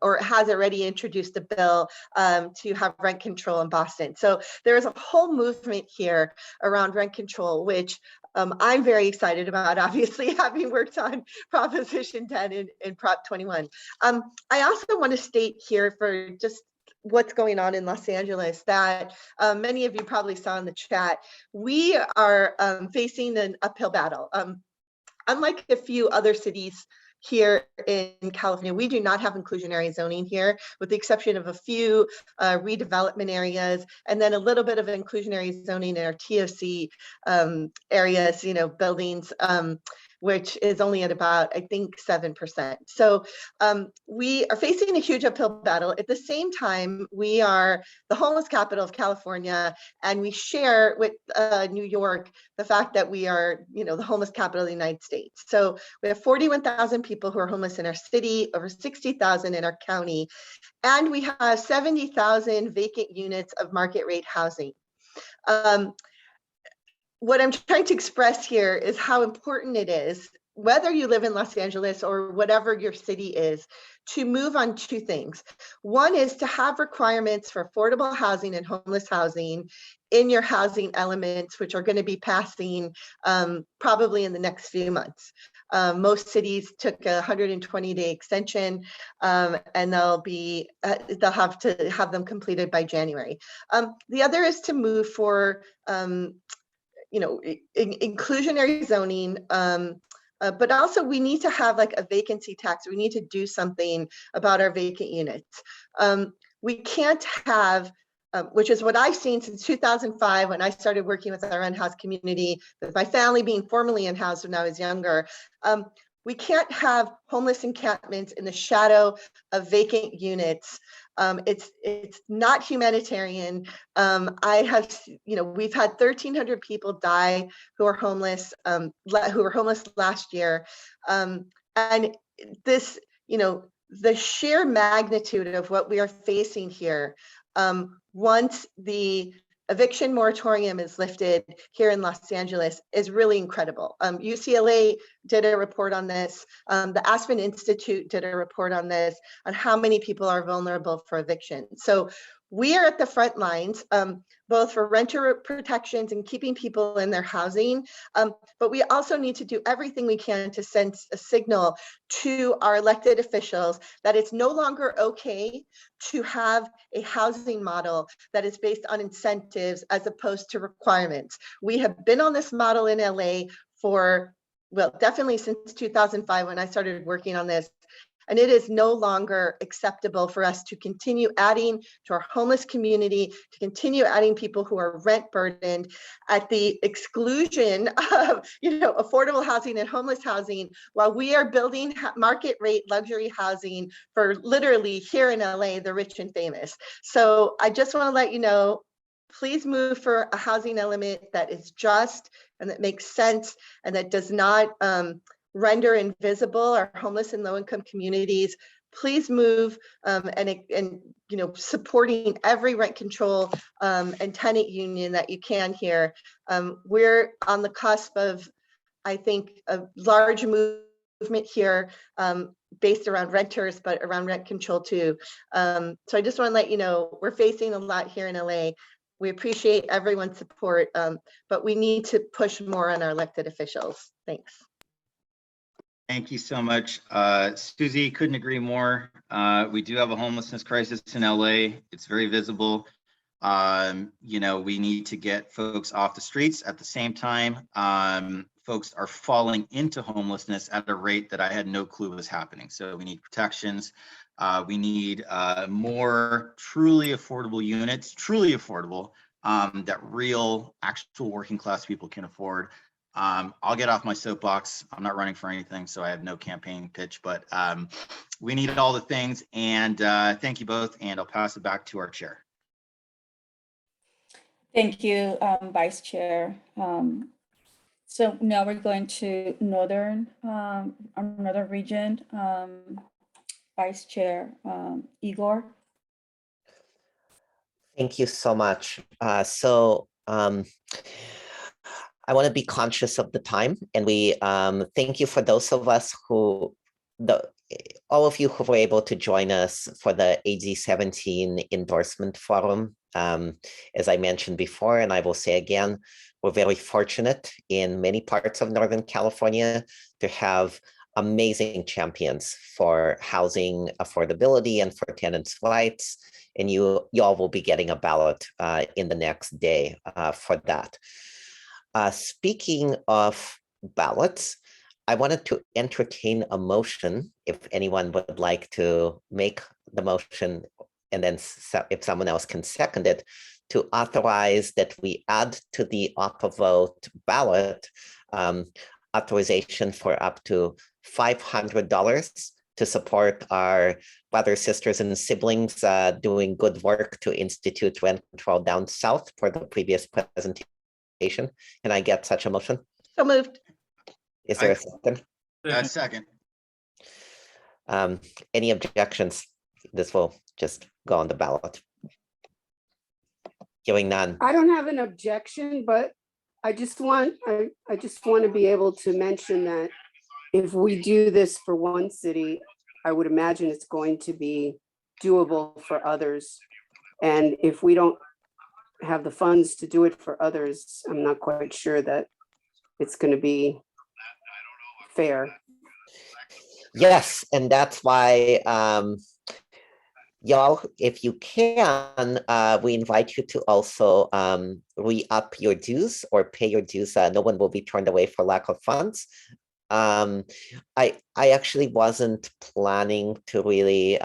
or has already introduced a bill to have rent control in Boston. So there is a whole movement here around rent control, which I'm very excited about, obviously, having worked on Proposition 10 and Prop 21. I also want to state here, for just what's going on in Los Angeles, that many of you probably saw in the chat, we are facing an uphill battle. Unlike a few other cities here in California, we do not have inclusionary zoning here, with the exception of a few redevelopment areas, and then a little bit of inclusionary zoning in our TOC areas, buildings, which is only at about, I think, 7%. So we are facing a huge uphill battle. At the same time, we are the homeless capital of California, and we share with New York the fact that we are, the homeless capital of the United States. So we have 41,000 people who are homeless in our city, over 60,000 in our county, and we have 70,000 vacant units of market rate housing. What I'm trying to express here is how important it is, whether you live in Los Angeles or whatever your city is, to move on two things. One is to have requirements for affordable housing and homeless housing in your housing elements, which are going to be passing probably in the next few months. Most cities took a 120-day extension, and they'll have to have them completed by January. The other is to move for inclusionary zoning, but also we need to have like a vacancy tax. We need to do something about our vacant units. We can't have, which is what I've seen since 2005 when I started working with our unhoused community, with my family being formerly unhoused when I was younger. We can't have homeless encampments in the shadow of vacant units. It's not humanitarian. We've had 1,300 people die who are homeless, who were homeless last year. And this, the sheer magnitude of what we are facing here, once the eviction moratorium is lifted here in Los Angeles, is really incredible. UCLA did a report on this. The Aspen Institute did a report on this, on how many people are vulnerable for eviction. So we are at the front lines, both for renter protections and keeping people in their housing, but we also need to do everything we can to send a signal to our elected officials that it's no longer okay to have a housing model that is based on incentives as opposed to requirements. We have been on this model in LA for, well, definitely since 2005 when I started working on this. And it is no longer acceptable for us to continue adding to our homeless community, to continue adding people who are rent burdened at the exclusion of, affordable housing and homeless housing, while we are building market rate luxury housing for literally here in LA, the rich and famous. So I just want to let you know, please move for a housing element that is just and that makes sense and that does not render invisible our homeless and low-income communities. Please move and supporting every rent control and tenant union that you can here. We're on the cusp of, I think, a large movement here based around renters, but around rent control too. So I just want to let you know, we're facing a lot here in LA. We appreciate everyone's support, but we need to push more on our elected officials. Thanks. Thank you so much. Susie, couldn't agree more. We do have a homelessness crisis in LA. It's very visible. We need to get folks off the streets. At the same time, folks are falling into homelessness at a rate that I had no clue was happening. So we need protections. We need more truly affordable units, truly affordable, that real, actual working class people can afford. I'll get off my soapbox. I'm not running for anything, so I have no campaign pitch, but we need all the things. And thank you both, and I'll pass it back to our chair. Thank you, Vice Chair. So now we're going to Northern region. Vice Chair Igor. Thank you so much. I want to be conscious of the time, and we thank you for those of us all of you who were able to join us for the AZ-17 endorsement forum. As I mentioned before, and I will say again, we're very fortunate in many parts of Northern California to have amazing champions for housing affordability and for tenants' rights. And you all will be getting a ballot in the next day for that. Speaking of ballots, I wanted to entertain a motion if anyone would like to make the motion, and then if someone else can second it, to authorize that we add to the upper vote ballot authorization for up to $500 to support our brothers, sisters, and siblings doing good work to institute rent control down south for the previous presentation. Can I get such a motion? So moved. Is there a second? Second. Any objections? This will just go on the ballot. Hearing none. I don't have an objection, but I just want to be able to mention that if we do this for one city, I would imagine it's going to be doable for others. And if we don't have the funds to do it for others, I'm not quite sure that it's going to be fair. Yes, and that's why y'all, if you can, we invite you to also re-up your dues or pay your dues. No one will be turned away for lack of funds. I actually wasn't planning to really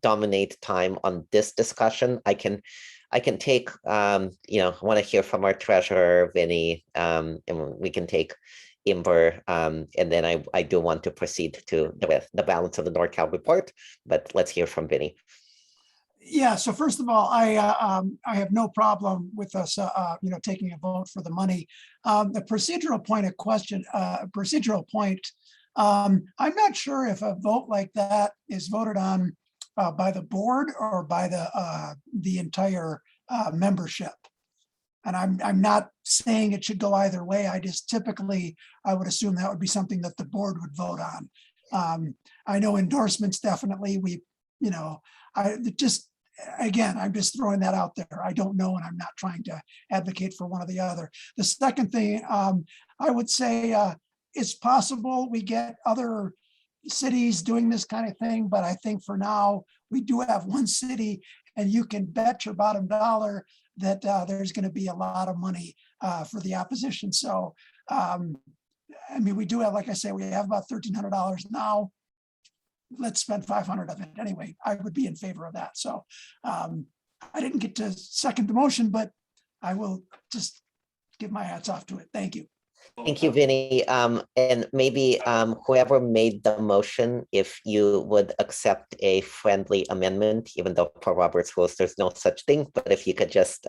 dominate time on this discussion. I can take, I want to hear from our treasurer, Vinny, and we can take Imber, and then I do want to proceed to the balance of the NorCal report, but let's hear from Vinny. Yeah, so first of all, I have no problem with us, taking a vote for the money. The procedural point of question, I'm not sure if a vote like that is voted on by the board or by the entire membership. And I'm not saying it should go either way. I just typically, I would assume that would be something that the board would vote on. I know endorsements definitely, again, I'm just throwing that out there. I don't know, and I'm not trying to advocate for one or the other. The second thing, I would say it's possible we get other cities doing this kind of thing, but I think for now, we do have one city, and you can bet your bottom dollar that there's going to be a lot of money for the opposition. So, we do have, like I say, we have about $1,300 now. Let's spend 500 of it anyway. I would be in favor of that. So I didn't get to second the motion, but I will just give my hats off to it. Thank you. Thank you, Vinny. And maybe whoever made the motion, if you would accept a friendly amendment, even though for Robert's rules, there's no such thing, but if you could just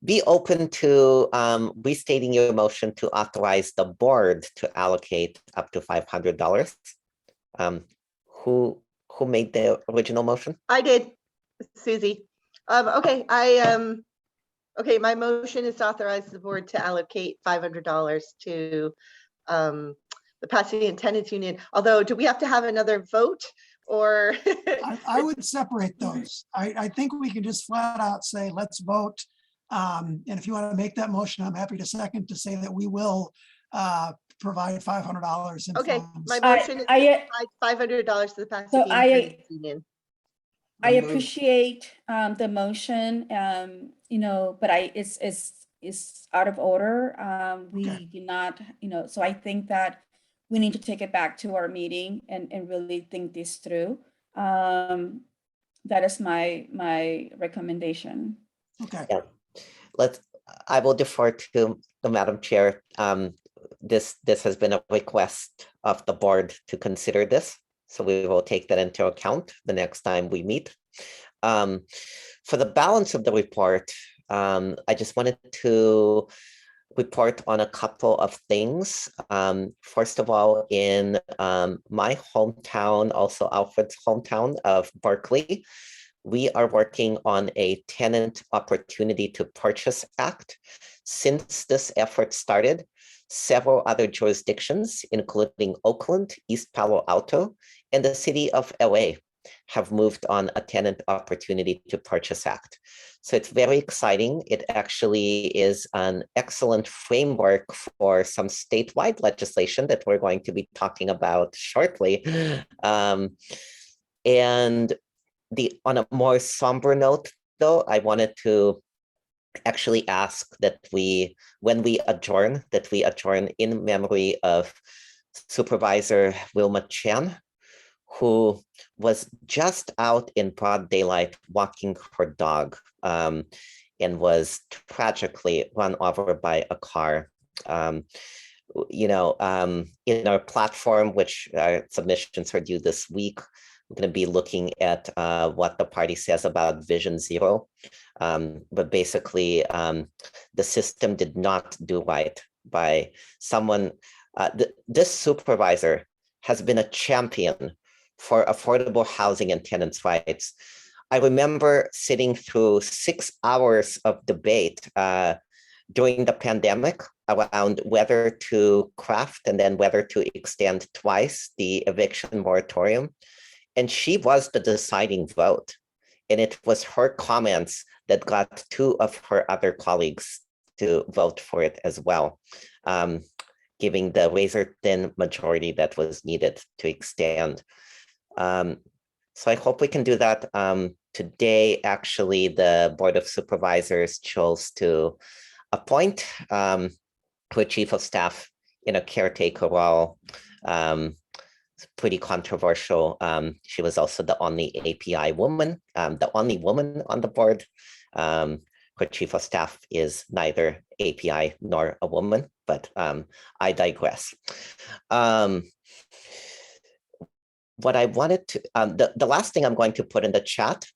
be open to restating your motion to authorize the board to allocate up to $500. Who made the original motion? I did, Susie. Okay, okay, my motion is to authorize the board to allocate $500 to the Pasadena Tenants Union. Although, do we have to have another vote or? I would separate those. I think we can just flat out say, let's vote. And if you want to make that motion, I'm happy to second to say that we will provide $500 in okay, funds. my motion is to provide $500 to the Pasadena Tenants Union. I appreciate the motion, but it's out of order. We do not, so I think that we need to take it back to our meeting and really think this through. That is my recommendation. Okay. Yeah. I will defer to the Madam Chair. This has been a request of the board to consider this. So we will take that into account the next time we meet. For the balance of the report, I just wanted to report on a couple of things. First of all, in my hometown, also Alfred's hometown of Berkeley, we are working on a Tenant Opportunity to Purchase Act. Since this effort started, several other jurisdictions, including Oakland, East Palo Alto, and the city of LA, have moved on a Tenant Opportunity to Purchase Act. So it's very exciting. It actually is an excellent framework for some statewide legislation that we're going to be talking about shortly. And on a more somber note, though, I wanted to actually ask that when we adjourn, that we adjourn in memory of Supervisor Wilma Chan, who was just out in broad daylight walking her dog, and was tragically run over by a car. In our platform, which submissions are due this week, we're going to be looking at what the party says about Vision Zero. But basically, the system did not do right by someone. This supervisor has been a champion for affordable housing and tenants' rights. I remember sitting through 6 hours of debate during the pandemic around whether to craft and then whether to extend twice the eviction moratorium. And she was the deciding vote. And it was her comments that got 2 of her other colleagues to vote for it as well, giving the razor-thin majority that was needed to extend. So I hope we can do that. Today, actually, the Board of Supervisors chose to appoint to a chief of staff in a caretaker role. Pretty controversial. She was also the only API woman, the only woman on the board. Her chief of staff is neither API nor a woman, but I digress. What I wanted to, the last thing I'm going to put in the chat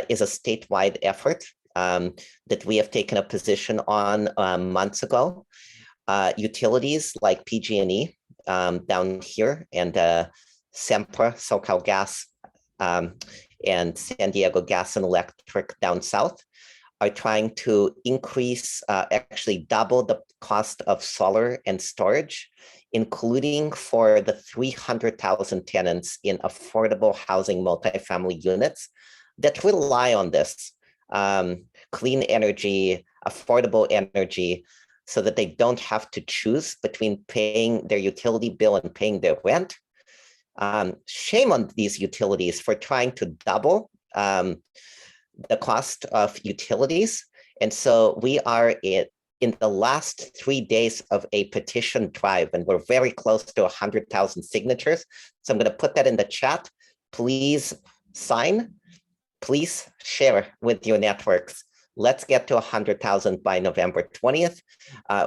is a statewide effort that we have taken a position on months ago. Utilities like PG&E down here and Sempra, SoCal Gas, and San Diego Gas and Electric down south are trying to increase, actually double the cost of solar and storage, including for the 300,000 tenants in affordable housing multifamily units that rely on this clean energy, affordable energy, so that they don't have to choose between paying their utility bill and paying their rent. Shame on these utilities for trying to double the cost of utilities. And so we are in the last 3 days of a petition drive, and we're very close to 100,000 signatures. So I'm going to put that in the chat. Please sign. Please share with your networks. Let's get to 100,000 by November 20th.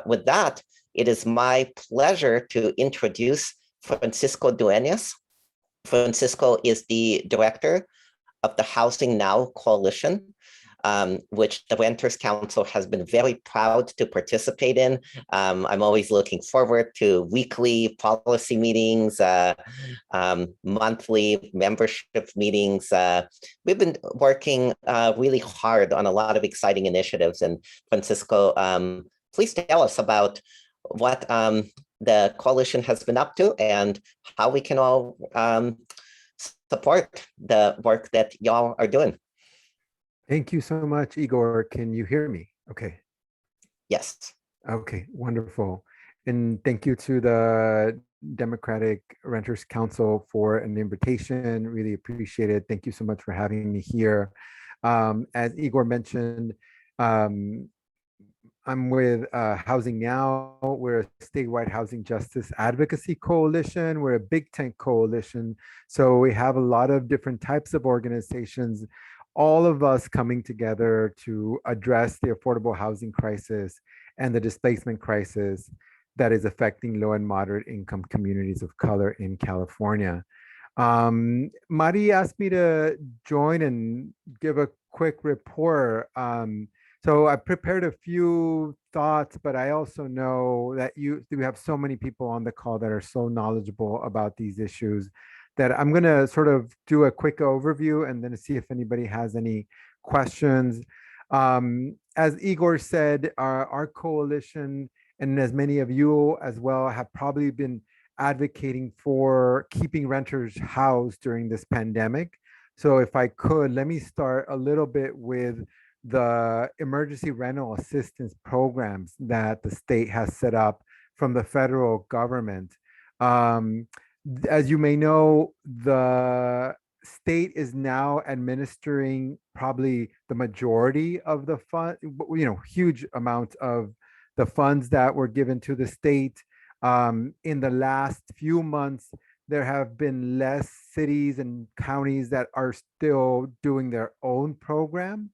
With that, it is my pleasure to introduce Francisco Duenas. Francisco is the director of the Housing Now Coalition, which the Renters Council has been very proud to participate in. I'm always looking forward to weekly policy meetings, monthly membership meetings. We've been working really hard on a lot of exciting initiatives. And Francisco, please tell us about what the coalition has been up to and how we can all support the work that y'all are doing. Thank you so much, Igor. Can you hear me? Okay. Yes. Okay, wonderful. And thank you to the Democratic Renters Council for an invitation. Really appreciate it. Thank you so much for having me here. As Igor mentioned, I'm with Housing Now. We're a statewide housing justice advocacy coalition. We're a big tent coalition. So we have a lot of different types of organizations, all of us coming together to address the affordable housing crisis and the displacement crisis that is affecting low and moderate income communities of color in California. Mari asked me to join and give a quick report. So I prepared a few thoughts, but I also know that we have so many people on the call that are so knowledgeable about these issues that I'm going to sort of do a quick overview and then see if anybody has any questions. As Igor said, our coalition, and as many of you as well, have probably been advocating for keeping renters housed during this pandemic. So if I could, let me start a little bit with the emergency rental assistance programs that the state has set up from the federal government. As you may know, the state is now administering probably the majority of the fund, huge amount of the funds that were given to the state. In the last few months, there have been less cities and counties that are still doing their own program.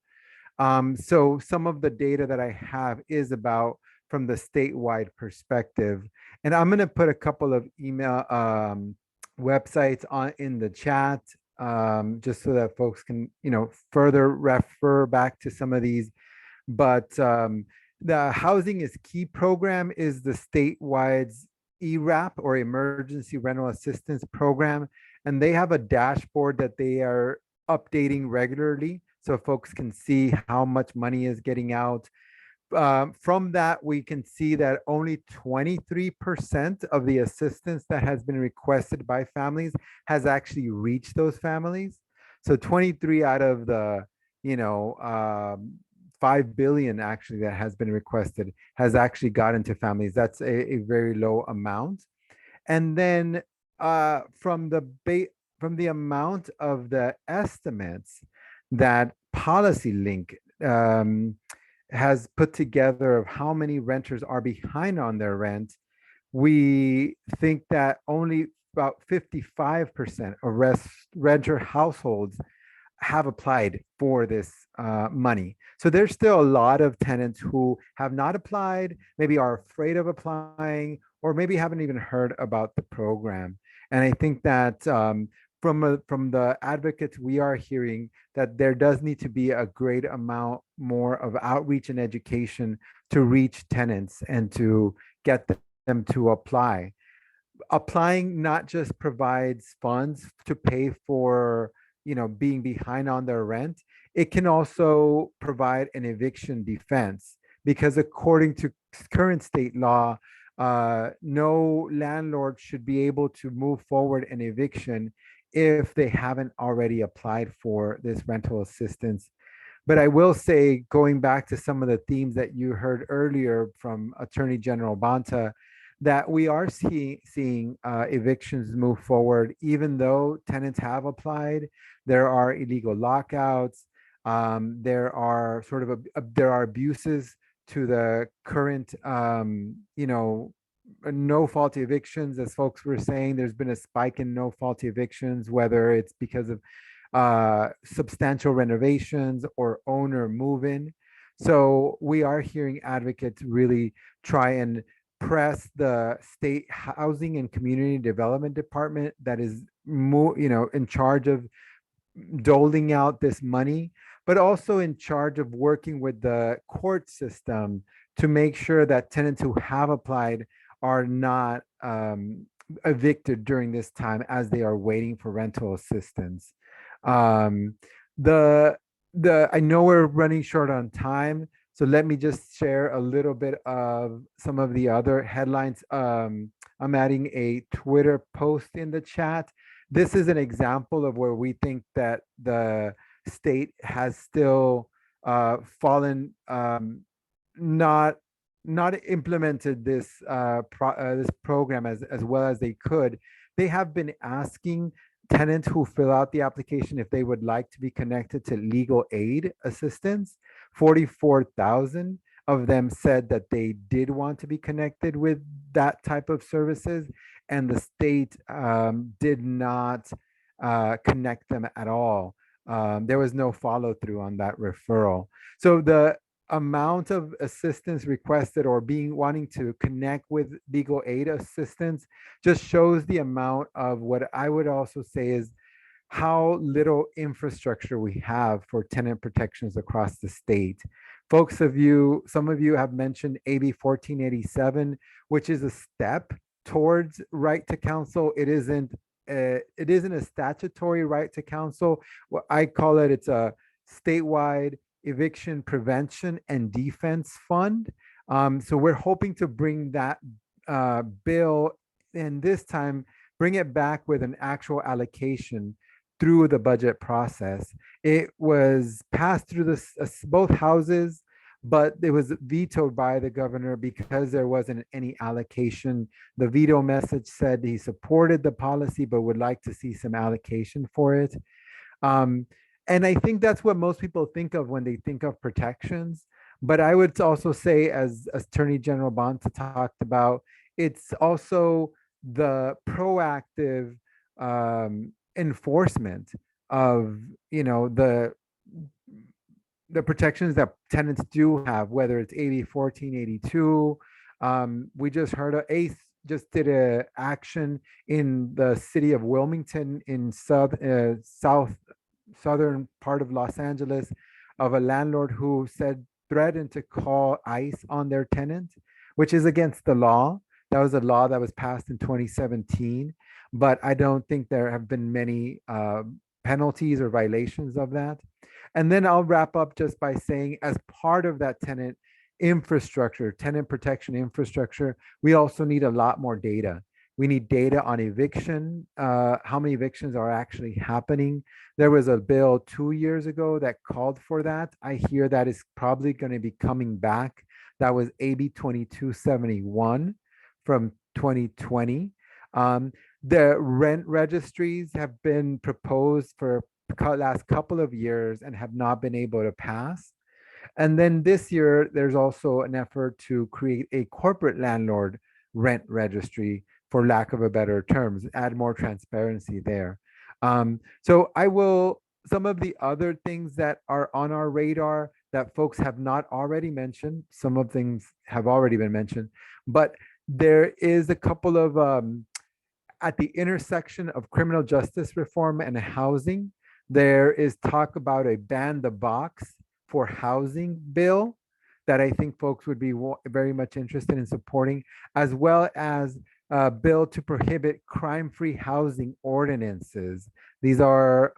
So some of the data that I have is about from the statewide perspective. And I'm going to put a couple of email websites on in the chat, just so that folks can, further refer back to some of these. But the Housing is Key program is the statewide ERAP, or Emergency Rental Assistance Program. And they have a dashboard that they are updating regularly, so folks can see how much money is getting out. From that, we can see that only 23% of the assistance that has been requested by families has actually reached those families. So 23 out of the, 5 billion actually that has been requested has actually gotten to families. That's a very low amount. And then from the amount of the estimates that Policy Link has put together of how many renters are behind on their rent, we think that only about 55% of renter households have applied for this money. So there's still a lot of tenants who have not applied, maybe are afraid of applying, or maybe haven't even heard about the program. And I think that from the advocates, we are hearing that there does need to be a great amount more of outreach and education to reach tenants and to get them to apply. Applying not just provides funds to pay for, being behind on their rent, it can also provide an eviction defense, because according to current state law, no landlord should be able to move forward an eviction if they haven't already applied for this rental assistance. But I will say, going back to some of the themes that you heard earlier from Attorney General Bonta, that we are seeing evictions move forward, even though tenants have applied. There are illegal lockouts. There are there are abuses to the current, no fault evictions. As folks were saying, there's been a spike in no fault evictions, whether it's because of substantial renovations or owner move-in. So we are hearing advocates really try and press the state housing and community development department that is more, in charge of doling out this money, but also in charge of working with the court system to make sure that tenants who have applied are not evicted during this time as they are waiting for rental assistance. I know we're running short on time, so let me just share a little bit of some of the other headlines. I'm adding a Twitter post in the chat. This is an example of where we think that the state has still fallen, not implemented this this program as well as they could. They have been asking tenants who fill out the application if they would like to be connected to legal aid assistance. 44,000 of them said that they did want to be connected with that type of services, and the state did not connect them at all. There was no follow through on that referral. So the amount of assistance requested or wanting to connect with legal aid assistance just shows the amount of what I would also say is how little infrastructure we have for tenant protections across the state. Some of you have mentioned AB 1487, which is a step towards right to counsel. It isn't a statutory right to counsel. What I call it's a statewide eviction prevention and defense fund. So we're hoping to bring that bill, and this time bring it back with an actual allocation through the budget process. It was passed through both houses, but it was vetoed by the governor because there wasn't any allocation. The veto message said he supported the policy, but would like to see some allocation for it. And I think that's what most people think of when they think of protections. But I would also say, as Attorney General Bonta talked about, it's also the proactive enforcement of, the protections that tenants do have, whether it's AB 1482. We just heard ACE just did a action in the city of Wilmington in southern part of Los Angeles, of a landlord who threatened to call ICE on their tenant, which is against the law. That was a law that was passed in 2017, but I don't think there have been many penalties or violations of that. And then I'll wrap up just by saying, as part of that tenant protection infrastructure, we also need a lot more data. We need data on eviction, how many evictions are actually happening. There was a bill 2 years ago that called for that. I hear that is probably going to be coming back. That was AB 2271 from 2020. The rent registries have been proposed for last couple of years and have not been able to pass. And then this year, there's also an effort to create a corporate landlord rent registry, for lack of a better terms, add more transparency there. So some of the other things that are on our radar that folks have not already mentioned, some of things have already been mentioned, but there is a couple of, at the intersection of criminal justice reform and housing, there is talk about a ban the box for housing bill that I think folks would be very much interested in supporting, as well as a bill to prohibit crime-free housing ordinances. These are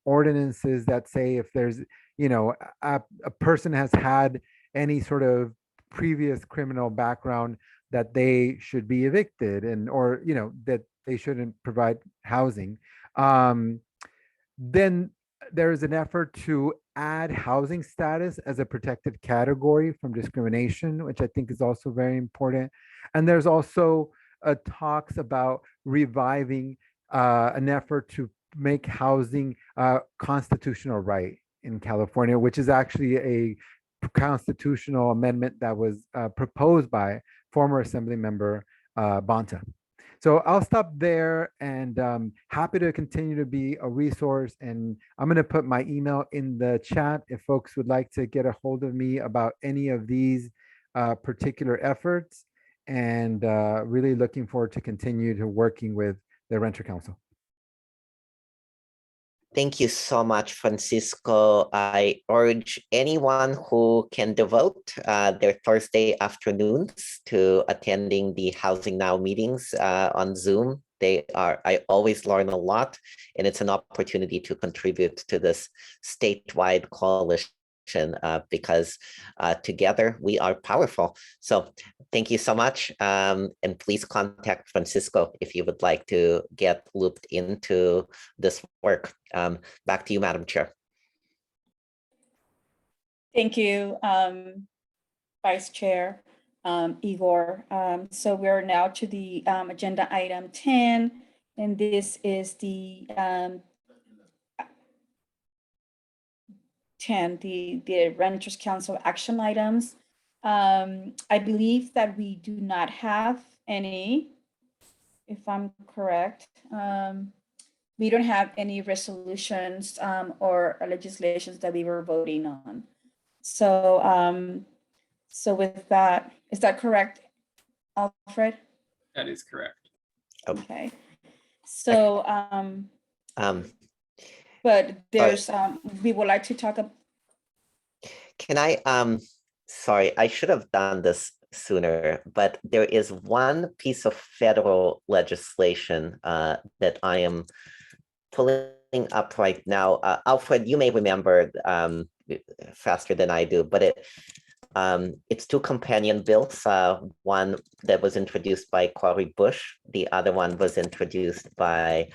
ordinances that say if there's, a person has had any sort of previous criminal background, that they should be evicted, or that they shouldn't provide housing. Then there is an effort to add housing status as a protected category from discrimination, which I think is also very important. And there's also talks about reviving an effort to make housing a constitutional right in California, which is actually a constitutional amendment that was proposed by former Assemblymember Bonta. So I'll stop there, and happy to continue to be a resource. And I'm going to put my email in the chat if folks would like to get a hold of me about any of these particular efforts. And really looking forward to continue to working with the Renter Council. Thank you so much, Francisco. I urge anyone who can devote their Thursday afternoons to attending the Housing Now meetings on Zoom. I always learn a lot, and it's an opportunity to contribute to this statewide coalition because together we are powerful. So thank you so much. And please contact Francisco if you would like to get looped into this work. Back to you, Madam Chair. Thank you, Vice Chair Igor. So we're now to the agenda item 10, and this is the 10, the Renters Council action items. I believe that we do not have any, if I'm correct. We don't have any resolutions or legislations that we were voting on. So, so with that, is that correct, Alfred? That is correct. Okay. So, but there's, we would like to talk about. Can I, sorry, I should have done this sooner, but there is one piece of federal legislation that I am pulling up right now. Alfred, you may remember faster than I do, but it's two companion bills. One that was introduced by Cory Bush. The other one was introduced by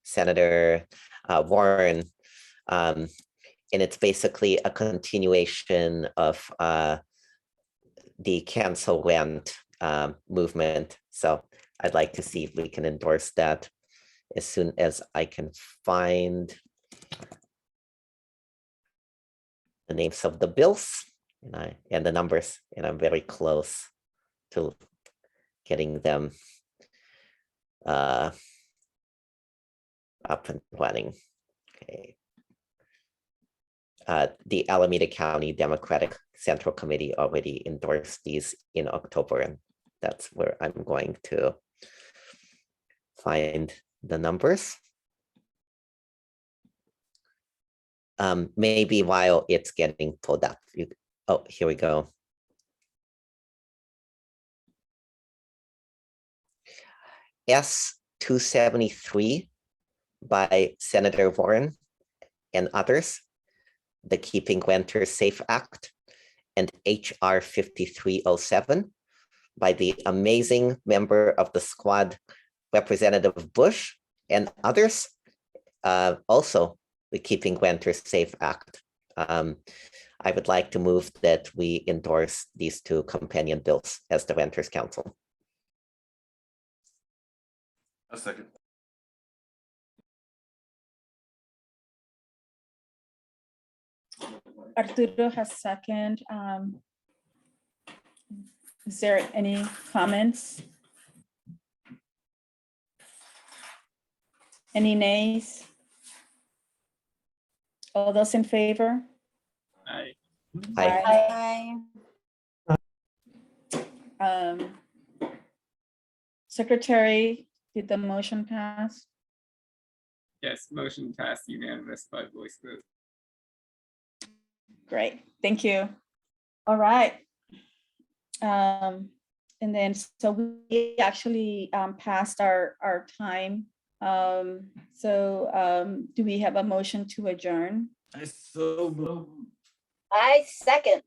Senator Warren. And it's basically a continuation of the cancel rent movement. So I'd like to see if we can endorse that as soon as I can find the names of the bills and the numbers, and I'm very close to getting them up and running. Okay. The Alameda County Democratic Central Committee already endorsed these in October, and that's where I'm going to find the numbers. Maybe while it's getting pulled up. Oh, here we go. S-273 by Senator Warren and others, the Keeping Renters Safe Act, and HR 5307 by the amazing member of the squad, Representative Bush, and others, also the Keeping Renters Safe Act. I would like to move that we endorse these two companion bills as the Renters Council. A second. Arturo has second. Is there any comments? Any nays? All those in favor? Aye. Aye. Secretary, did the motion pass? Yes, motion passed unanimous by voice vote. Great, thank you. All right. And then, so we actually passed our time. Do we have a motion to adjourn? I so move. I second.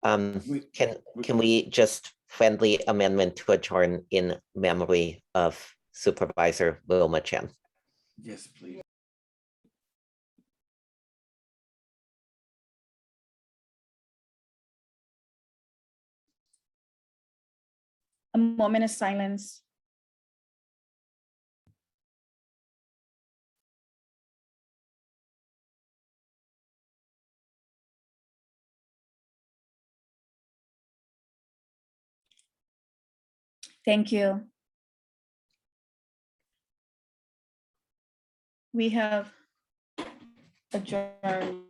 Can we just friendly amendment to adjourn in memory of Supervisor Wilma Chen? Yes, please. A moment of silence. Thank you. We have adjourned.